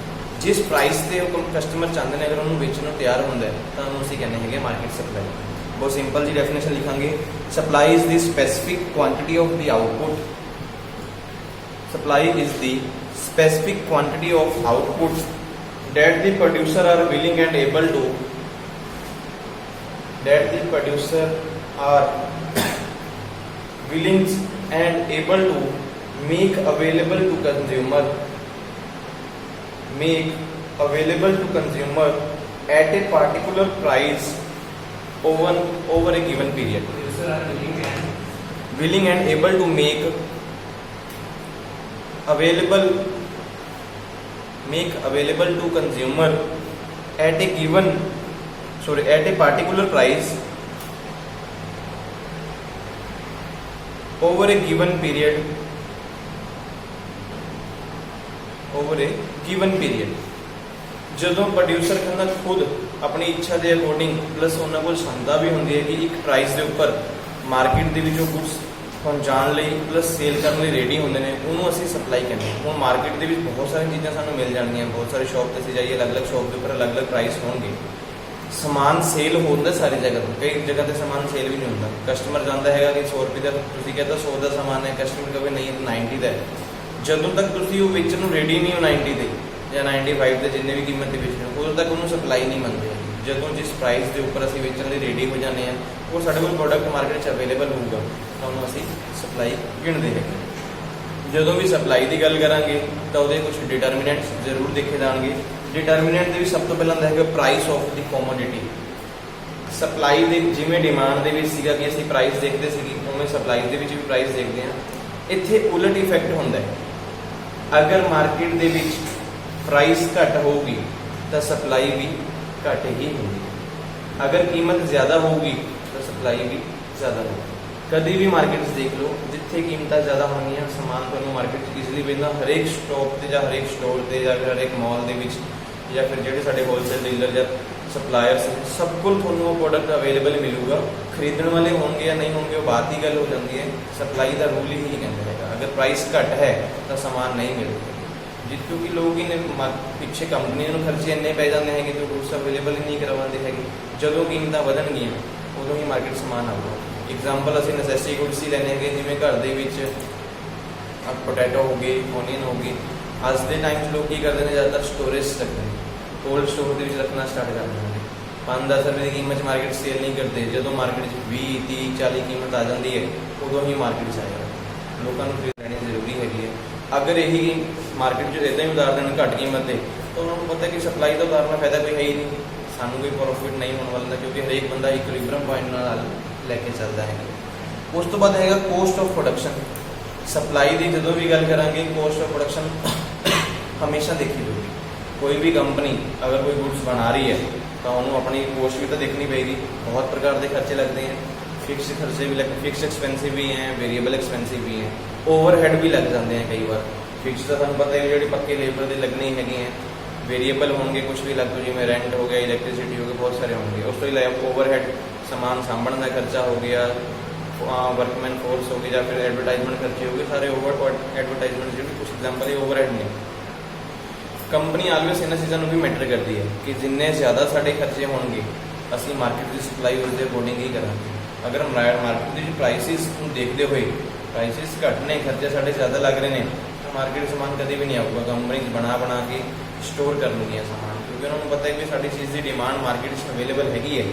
Speaker 1: ਜਿਸ ਪ੍ਰਾਈਸ ਤੇ ਉਹ ਕਸਟਮਰ ਚਾਹੁੰਦੇ ਨੇ ਅਗਰ ਉਹਨੂੰ ਵੇਚਣ ਨੂੰ ਤਿਆਰ ਹੁੰਦਾ ਹੈ ਤਾਂ ਉਹਨੂੰ ਅਸੀਂ ਕਹਿੰਦੇ ਹੈਗੇ ਮਾਰਕੀਟ ਸਪਲਾਈ। ਬਹੁਤ ਸਿੰਪਲ ਜੀ ਡੈਫੀਨੇਸ਼ਨ ਲਿਖਾਂਗੇ, supply is the specific quantity of the output, supply is the specific quantity of output that the producer are willing and able to make available to consumer at a particular price over a given period. Producer are willing and able to make available to consumer at a particular price over a given period ਜਦੋਂ producer ਕਹਿੰਦਾ ਖੁਦ ਆਪਣੀ ਇੱਛਾ ਦੇ according plus ਉਹਨਾਂ ਕੋਲ ਸ਼ਮਤਾ ਵੀ ਹੁੰਦੀ ਹੈ ਕਿ ਇੱਕ ਪ੍ਰਾਈਸ ਦੇ ਉੱਪਰ ਮਾਰਕੀਟ ਦੇ ਵਿੱਚੋਂ ਗੁੱਡਸ ਪਹੁੰਚਾਉਣ ਲਈ ਪਲੱਸ ਸੇਲ ਕਰਨ ਲਈ ਰੈਡੀ ਹੁੰਦੇ ਨੇ, ਉਹਨੂੰ ਅਸੀਂ ਸਪਲਾਈ ਕਹਿੰਦੇ ਹਾਂ। ਹੁਣ ਮਾਰਕੀਟ ਦੇ ਵਿੱਚ ਬਹੁਤ ਸਾਰੀਆਂ ਚੀਜ਼ਾਂ ਸਾਨੂੰ ਮਿਲ ਜਾਣਗੀਆਂ, ਬਹੁਤ ਸਾਰੇ ਸ਼ੌਪ 'ਤੇ ਅਸੀਂ ਜਾਈਏ ਅਲੱਗ-ਅਲੱਗ ਸ਼ੌਪ ਦੇ ਉੱਪਰ ਅਲੱਗ-ਅਲੱਗ ਪ੍ਰਾਈਸ ਹੋਣਗੇ, ਸਮਾਨ ਸੇਲ ਹੁੰਦਾ ਸਾਰੀ ਜਗ੍ਹਾ ਤੋਂ, ਕਈ ਜਗ੍ਹਾ ਤੇ ਸਮਾਨ ਸੇਲ ਵੀ ਨਹੀਂ ਹੁੰਦਾ। ਕਸਟਮਰ ਜਾਂਦਾ ਹੈਗਾ ਕਿ 100 ਰੁਪਏ ਦਾ, ਤੁਸੀਂ ਕਹਿੰਦਾ 100 ਦਾ ਸਮਾਨ ਹੈ, ਕਸਟਮਰ ਕਹੇ ਨਹੀਂ 90 ਦਾ ਹੈ। ਜਦੋਂ ਤੱਕ ਤੁਸੀਂ ਉਹ ਵੇਚਣ ਨੂੰ ਰੈਡੀ ਨਹੀਂ ਹੋ 90 ਦੇ ਜਾਂ 95 ਦੇ ਜਿੰਨੇ ਵੀ ਕੀਮਤ ਦੇ ਵੇਚਦੇ ਹੋ, ਉਦੋਂ ਤੱਕ ਉਹਨੂੰ ਸਪਲਾਈ ਨਹੀਂ ਮੰਨਦੇ। ਜਦੋਂ ਜਿਸ ਪ੍ਰਾਈਸ ਦੇ ਉੱਪਰ ਅਸੀਂ ਵੇਚਣ ਲਈ ਰੈਡੀ ਹੋ ਜਾਂਦੇ ਹਾਂ, ਉਹ ਸਾਡੇ ਕੋਲ ਪ੍ਰੋਡਕਟ ਮਾਰਕੀਟ 'ਚ ਅਵੇਲੇਬਲ ਹੋਊਗਾ ਤਾਂ ਉਹਨੂੰ ਅਸੀਂ ਸਪਲਾਈ ਗਿਣਦੇ ਹੈਗੇ। ਜਦੋਂ ਵੀ ਸਪਲਾਈ ਦੀ ਗੱਲ ਕਰਾਂਗੇ ਤਾਂ ਉਹਦੇ ਕੁਝ ਡਿਟਰਮੀਨੈਂਟਸ ਜ਼ਰੂਰ ਦੇਖੇ ਜਾਣਗੇ। ਡਿਟਰਮੀਨੈਂਟ ਦੇ ਵਿੱਚ ਸਭ ਤੋਂ ਪਹਿਲਾਂ ਹੁੰਦਾ ਹੈਗਾ ਪ੍ਰਾਈਸ ਆਫ ਦੀ ਕੋਮੋਡਿਟੀ। ਸਪਲਾਈ ਦੇ ਜਿਵੇਂ ਡਿਮਾਂਡ ਦੇ ਵਿੱਚ ਸੀਗਾ ਕਿ ਅਸੀਂ ਪ੍ਰਾਈਸ ਦੇਖਦੇ ਸੀਗੇ, ਉਵੇਂ ਸਪਲਾਈ ਦੇ ਵਿੱਚ ਵੀ ਪ੍ਰਾਈਸ ਦੇਖਦੇ ਹਾਂ। ਇੱਥੇ ਉਲਟ ਇਫੈਕਟ ਹੁੰਦਾ ਹੈ, ਅਗਰ ਮਾਰਕੀਟ ਦੇ ਵਿੱਚ ਪ੍ਰਾਈਸ ਘੱਟ ਹੋਊਗੀ ਤਾਂ ਸਪਲਾਈ ਵੀ ਘੱਟ ਹੀ ਹੋਊਗੀ, ਅਗਰ ਕੀਮਤ ਜ਼ਿਆਦਾ ਹੋਊਗੀ ਤਾਂ ਸਪਲਾਈ ਵੀ ਜ਼ਿਆਦਾ ਹੋਊਗੀ। ਕਦੀ ਵੀ ਮਾਰਕੀਟ 'ਚ ਦੇਖ ਲਓ, ਜਿੱਥੇ ਕੀਮਤਾਂ ਜ਼ਿਆਦਾ ਹੋਣਗੀਆਂ ਸਮਾਨ ਤੁਹਾਨੂੰ ਮਾਰਕੀਟ 'ਚ ਈਜ਼ੀਲੀ ਮਿਲਦਾ। ਹਰੇਕ ਸ਼ੌਪ ਤੇ ਜਾਂ ਹਰੇਕ ਸਟੋਰ ਤੇ ਜਾਂ ਫਿਰ ਹਰੇਕ ਮਾਲ ਦੇ ਵਿੱਚ ਜਾਂ ਫਿਰ ਜਿਹੜੇ ਸਾਡੇ ਹੋਲਸੇਲ ਡੀਲਰ ਜਾਂ ਸਪਲਾਇਰਸ ਸਭ ਕੋਲ ਤੁਹਾਨੂੰ ਉਹ ਪ੍ਰੋਡਕਟ ਅਵੇਲੇਬਲ ਮਿਲੂਗਾ। ਖਰੀਦਣ ਵਾਲੇ ਹੋਣਗੇ ਜਾਂ ਨਹੀਂ ਹੋਣਗੇ ਉਹ ਬਾਤ ਦੀ ਗੱਲ ਹੋ ਜਾਂਦੀ ਹੈ। ਸਪਲਾਈ ਦਾ ਰੂਲ ਹੀ ਕਹਿੰਦਾ ਹੈਗਾ, ਅਗਰ ਪ੍ਰਾਈਸ ਘੱਟ ਹੈ ਤਾਂ ਸਮਾਨ ਨਹੀਂ ਮਿਲੇਗਾ। ਜਿੱਥੋਂ ਕਿ ਲੋਕ ਹੀ ਪਿੱਛੇ ਕੰਪਨੀਆਂ ਨੂੰ ਖਰਚੇ ਇੰਨੇ ਪੈ ਜਾਂਦੇ ਹੈਗੇ ਜੋ ਗੁੱਡਸ ਅਵੇਲੇਬਲ ਹੀ ਨਹੀਂ ਕਰਵਾਉਂਦੇ ਹੈਗੇ। ਜਦੋਂ ਕੀਮਤਾਂ ਵਧਣਗੀਆਂ ਉਦੋਂ ਹੀ ਮਾਰਕੀਟ ਸਮਾਨ ਆਊਗਾ। ਇਗਜ਼ਾਮਪਲ ਅਸੀਂ ਨੈਸੈਸਿਟੀ ਗੁੱਡਸ ਹੀ ਲੈਣੇ ਹੈਗੇ, ਜਿਵੇਂ ਘਰ ਦੇ ਵਿੱਚ ਪੋਟੈਟੋ ਹੋ ਗਏ, ਓਨੀਅਨ ਹੋ ਗਏ। ਅੱਜ ਦੇ ਟਾਈਮ 'ਚ ਲੋਕ ਕੀ ਕਰਦੇ ਨੇ, ਜ਼ਿਆਦਾਤਰ ਸਟੋਰੇਜ ਰੱਖਦੇ ਨੇ, ਕੋਲਡ ਸਟੋਰ ਦੇ ਵਿੱਚ ਰੱਖਣਾ ਸਟਾਰਟ ਕਰ ਦਿੰਦੇ ਨੇ। 5-10 ਰੁਪਏ ਦੀ ਕੀਮਤ 'ਚ ਮਾਰਕੀਟ ਸੇਲ ਨਹੀਂ ਕਰਦੇ। ਜਦੋਂ ਮਾਰਕੀਟ 'ਚ 20, 30, 40 ਕੀਮਤ ਆ ਜਾਂਦੀ ਹੈ ਉਦੋਂ ਹੀ ਮਾਰਕੀਟ 'ਚ ਆਏਗਾ। ਲੋਕਾਂ ਨੂੰ ਖਰੀਦ ਲੈਣੀ ਜ਼ਰੂਰੀ ਹੈਗੀ ਹੈ। ਅਗਰ ਇਹੀ ਮਾਰਕੀਟ 'ਚ ਇੱਦਾਂ ਹੀ ਉਤਾਰ ਦੇਣ ਘੱਟ ਕੀਮਤ 'ਤੇ ਤਾਂ ਉਹਨਾਂ ਨੂੰ ਪਤਾ ਕਿ ਸਪਲਾਈ ਦਾ ਉਤਾਰਨ ਦਾ ਫਾਇਦਾ ਕੋਈ ਹੈ ਹੀ ਨਹੀਂ, ਸਾਨੂੰ ਕੋਈ ਪ੍ਰੋਫਿਟ ਨਹੀਂ ਹੋਣ ਵਾਲਾ, ਕਿਉਂਕਿ ਹਰੇਕ ਬੰਦਾ ਇਕੁਇਲਿਬ੍ਰੀਅਮ ਪੁਆਇੰਟ ਨਾਲ ਲੈ ਕੇ ਚੱਲਦਾ ਹੈ। ਉਸ ਤੋਂ ਬਾਅਦ ਹੈਗਾ ਕੋਸਟ ਆਫ ਪ੍ਰੋਡਕਸ਼ਨ। ਸਪਲਾਈ ਦੀ ਜਦੋਂ ਵੀ ਗੱਲ ਕਰਾਂਗੇ ਕੋਸਟ ਆਫ ਪ੍ਰੋਡਕਸ਼ਨ ਹਮੇਸ਼ਾ ਦੇਖੀ ਜਾਊਗੀ। ਕੋਈ ਵੀ ਕੰਪਨੀ ਅਗਰ ਕੋਈ ਗੁੱਡਸ ਬਣਾ ਰਹੀ ਹੈ ਤਾਂ ਉਹਨੂੰ ਆਪਣੀ ਕੋਸਟ ਵੀ ਤਾਂ ਦੇਖਣੀ ਪਏਗੀ। ਬਹੁਤ ਪ੍ਰਕਾਰ ਦੇ ਖਰਚੇ ਲੱਗਦੇ हैं, ਫਿਕਸ ਖਰਚੇ ਵੀ ਲੱਗਦੇ, ਫਿਕਸ ਐਕਸਪੈਂਸਿਵ ਵੀ ਹੈ, ਵੇਰੀਏਬਲ ਐਕਸਪੈਂਸਿਵ ਵੀ ਹੈ, ओवरहेड भी लग जाते हैं कई बार। फिक्स तो ਤੁਹਾਨੂੰ पता है जो पक्के लेबर के लगने ही है, वेरीएबल होंगे कुछ भी लग जिमें रेंट हो गया, इलैक्ट्रिसिटी हो गई, बहुत सारे होंगे। उस तो इलावा ओवरहेड सामान सामभण का खर्चा हो गया, वर्कमैन फोर्स हो गई, या फिर एडवर्टाइजमेंट खर्चे हो गए, सारे एडवर्टाइजमेंट जो कुछ एग्जाम्पल है ओवरहेड ने। कंपनी ऑलवेज इन्होंने चीज़ों भी मैटर करती है कि जिन्ने ज़्यादा साढ़े खर्चे होंगे असं मार्केट की सप्लाई उसके अकॉर्डिंग ही करा। अगर मार्केट की प्राइसिस देखते हुए प्राइसिस घट ने, खर्चे साढ़े ज़्यादा लग रहे हैं, तो मार्केट सामान कभी भी नहीं आऊगा। कंपनी बना के स्टोर कर लूँगी सामान, क्योंकि उन्होंने पता है कि साड़ी चीज़ की डिमांड मार्केट अवेलेबल हैगी है।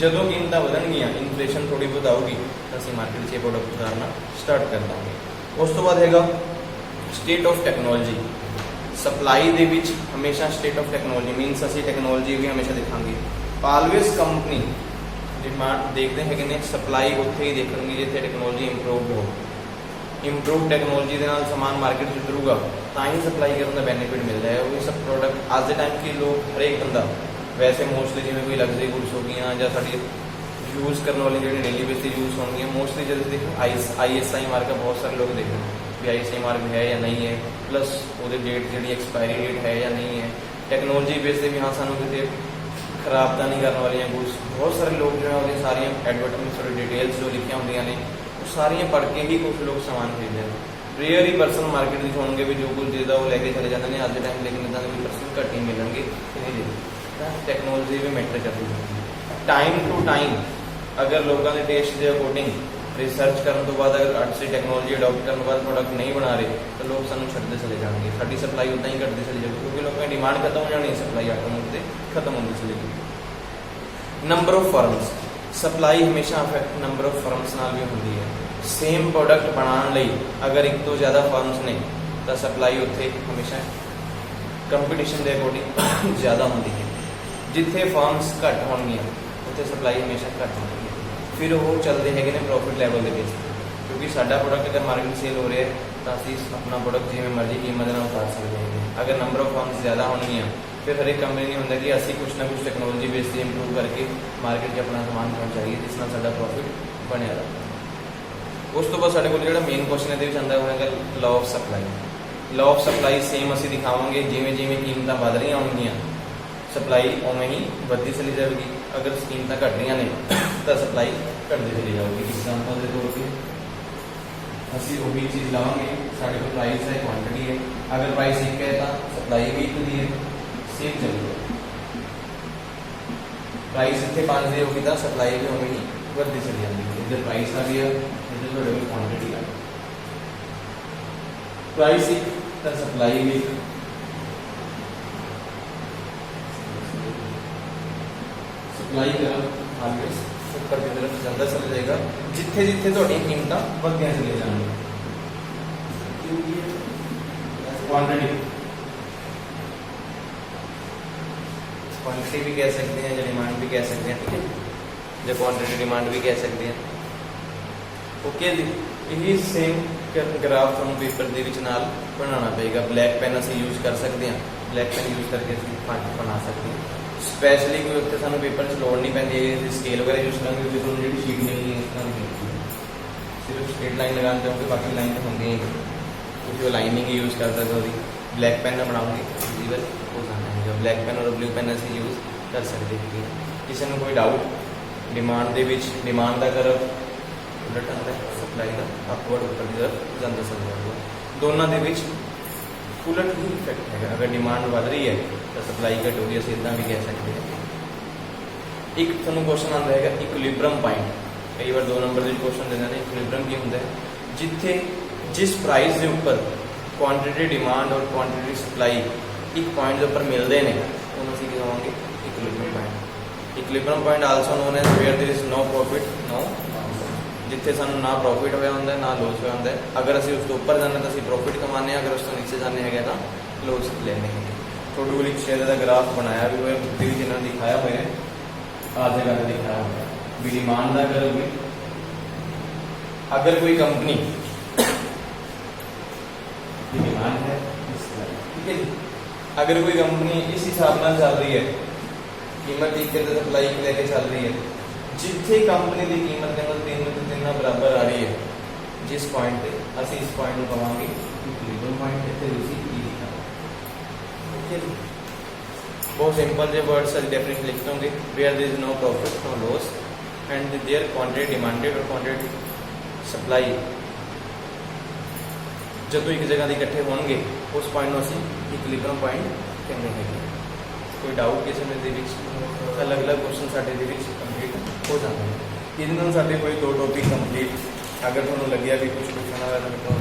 Speaker 1: जो कीमत बढ़नगियाँ, इन्फ्लेशन थोड़ी बहुत आऊगी तो असं मार्केट से प्रोडक्ट उतारना स्टार्ट कर देंगे। उस तो बाद हैगा स्टेट ऑफ टैक्नोलॉजी। सप्लाई दे विच हमेशा स्टेट ऑफ टैक्नोलॉजी मीनस असी टैक्नोलॉजी भी हमेशा दिखांगे। ऑलवेज कंपनी डिमांड देखते हैं कि सप्लाई उत्थे ही देखेंगे जिथे टैक्नोलॉजी इंप्रूव हो। इंप्रूव टैक्नोलॉजी के नाल सामान मार्केट में उतरूगा तो ही सप्लाई करने का बेनीफिट मिलता है। वो सब प्रोडक्ट आज के टाइम के लोग हरेक बंदा वैसे मोस्टली जिवें कोई लग्जरी गुड्स हो गई ਜਾਂ ਸਾਡੀ यूज़ करने वाली ਜਿਹੜੀ डेली बेस ਤੇ यूज़ होंगी मोस्टली जब देखो ISI मार्क बहुत सारे लोग देखो भी ISI मार्क है या नहीं है प्लस वो डेट जी एक्सपायरी डेट है या नहीं है टैक्नोलॉजी बेस से भी हाँ सानू कितने खराब तो नहीं करने वाली गुड्स बहुत सारे लोग जो है वो सारिया एडवर्टाइजमेंट थोड़ी डिटेल्स जो लिखिया होंगे ने वो सारिया पढ़ के ही कुछ लोग सामान खरीदते हैं रेयर ही पर्सन मार्केट में होंगे भी जो कुछ देता वो लैके चले जाते हैं अज टाइम लेकिन इतना कोई पर्सन घट ही मिलेंगे नहीं देते टैक्नोलॉजी भी मैटर करती है टाइम टू टाइम अगर लोगों के टेस्ट के अकॉर्डिंग रिसर्च करने तो बाद अगर अच्छी टैक्नोलॉजी अडॉप्ट करने बाद प्रोडक्ट नहीं बना रहे तो लोग सानू छड्डते चले जाएंगे साडी सप्लाई उदा ही घटती चली जाएगी क्योंकि लोगों की डिमांड खत्म हो जानी सप्लाई ऑटोमेटिक खत्म होती चली जाएगी नंबर ऑफ फर्म्स सप्लाई हमेशा नंबर ऑफ फर्म्स नाल भी होती है सेम प्रोडक्ट बनाने लई अगर एक तो ज़्यादा फर्म्स ने तो सप्लाई उत्थे हमेशा कंपीटिशन के अकॉर्डिंग ज़्यादा होती है जिथे फर्म्स घट होणगियां उत्थे सप्लाई हमेशा घट होती है फिर वो चलते हैं ने प्रॉफिट लैवल के बेस क्योंकि साडा प्रोडक्ट अगर मार्केट सेल हो रहा है तो असीं अपना प्रोडक्ट जिवें मर्जी कीमत नाल उतार सकते हैं अगर नंबर ऑफ फर्म्स ज़्यादा होणगियां फिर हर एक कंपनी नहीं होंगे कि असी कुछ ना कुछ टैक्नोलॉजी बेस से इंप्रूव करके मार्केट 'च अपना समान पहुँचाइए जिस नाल साडा प्रॉफिट बनिया रहता उस तो बाद साडे कोल जिहड़ा मेन क्वेश्चन इहदे विच आंदा होएगा law of supply law of supply same असीं दिखावांगे जिवें जिवें कीमतां वध रहीआं होणगीਆਂ सप्लाई उवें ही बढ़ती चली जाएगी अगर कीमतां घट रहीआं ने तो सप्लाई घटती चली जाएगी एग्जांपल के तौर पर असीं वही चीज़ लावांगे साडे कोल प्राइस है क्वांटिटी है अगर प्राइस एक है तो सप्लाई भी एक दी है सेम चलेगी प्राइस इतने 5 दी होगी तो सप्लाई भी उवें ही बढ़ती चली जाएगी इधर प्राइस आ गया इधर थोड़ी क्वांटिटी आ गई प्राइस एक तो सप्लाई भी सप्लाई तरफ आगे ऊपर की तरफ ज़्यादा चला जाएगा जिथे जिथे थोड़ी कीमतां बढ़दियां चली जाएंगी क्वांटिटी क्वांटिटी भी कह सकते हैं या डिमांड भी कह सकते हैं ठीक है जो क्वांटिटी डिमांड भी कह सकते हैं ओके जी यही सेम ग्राफ हम पेपर के नाल बनाना पेगा ब्लैक पेन असीं यूज़ कर सकते हैं ब्लैक पेन यूज़ करके असीं बना सकते हैं स्पैशली कोई उत्थे सानू पेपर च लोड़ नहीं पैंदी स्केल वगैरह यूज़ करेंगे क्योंकि तुहानूं जिहड़ी शीट मिलनी है इस तरह की सिर्फ स्ट्रेट लाइन लगाने चाहोगे बाकी लाइन तो होंगी कुछ लाइनिंग ही यूज़ कर सकते हो ब्लैक पेन बनाऊंगी इजीवर हो जाना है ब्लैक पेन और ब्लू पेन असीं यूज़ कर सकते हैं किसी को कोई डाउट डिमांड के डिमांड का करव उलट आता है सप्लाई का अपवर्ड ऊपर की तरफ जाता चल जाएगा दोनों के उलट ही इफेक्ट है अगर डिमांड बढ़ रही है तो सप्लाई घट होगी असीं इदां भी कह सकते हैं एक तुहानूं क्वेश्चन आता है इक्विलिब्रियम पॉइंट कई बार 2 नंबर के क्वेश्चन देते हैं इक्विलिब्रियम की होंगे जिथे जिस प्राइस के उपर क्वांटिटी डिमांड और क्वांटिटी सप्लाई एक पॉइंट के उपर मिलते हैं उन्होंने असीं कहांगे equilibrium point equilibrium point also known as where there is no profit no जिथे सानू ना प्रॉफिट होया होंदा ना लॉस होया होंदा अगर असीं उस तो उपर जाने तो असीं प्रॉफिट कमाने अगर उस तो नीचे जाने हैं तो लॉस लेने हैं थोड़े को शेयर का ग्राफ बनाया भी हुआ भी जिन्होंने दिखाया हुआ है आज जगह दिखाया हुआ है भी डिमांड का करोगे अगर कोई कंपनी डिमांड है ठीक है अगर कोई कंपनी इस हिसाब से चल रही है कीमत एक के सप्लाई लेके चल रही है जिथे कंपनी की कीमत तीन बराबर आ रही है जिस पॉइंट पे असीं इस पॉइंट को कहांगे इक्विलिब्रियम पॉइंट इत्थे तुसीं ई लिखा ओके बहुत सिंपल जे वर्ड्स असीं डेफिनेटली लिख दोगे where there is no profit no loss and there quantity demanded और क्वांटिटी सप्लाई जदों एक जगह इकट्ठे होंगे उस पॉइंट को असीं इक्विलिब्रियम पॉइंट कहते हैं कोई डाउट किसी में अलग अलग क्वेश्चन साडे दे विच कंप्लीट हो जाते हैं इन्होंने साडे कोई 2 टॉपिक कंप्लीट अगर तुहानूं लग्गिया भी कुछ पूछना होया तो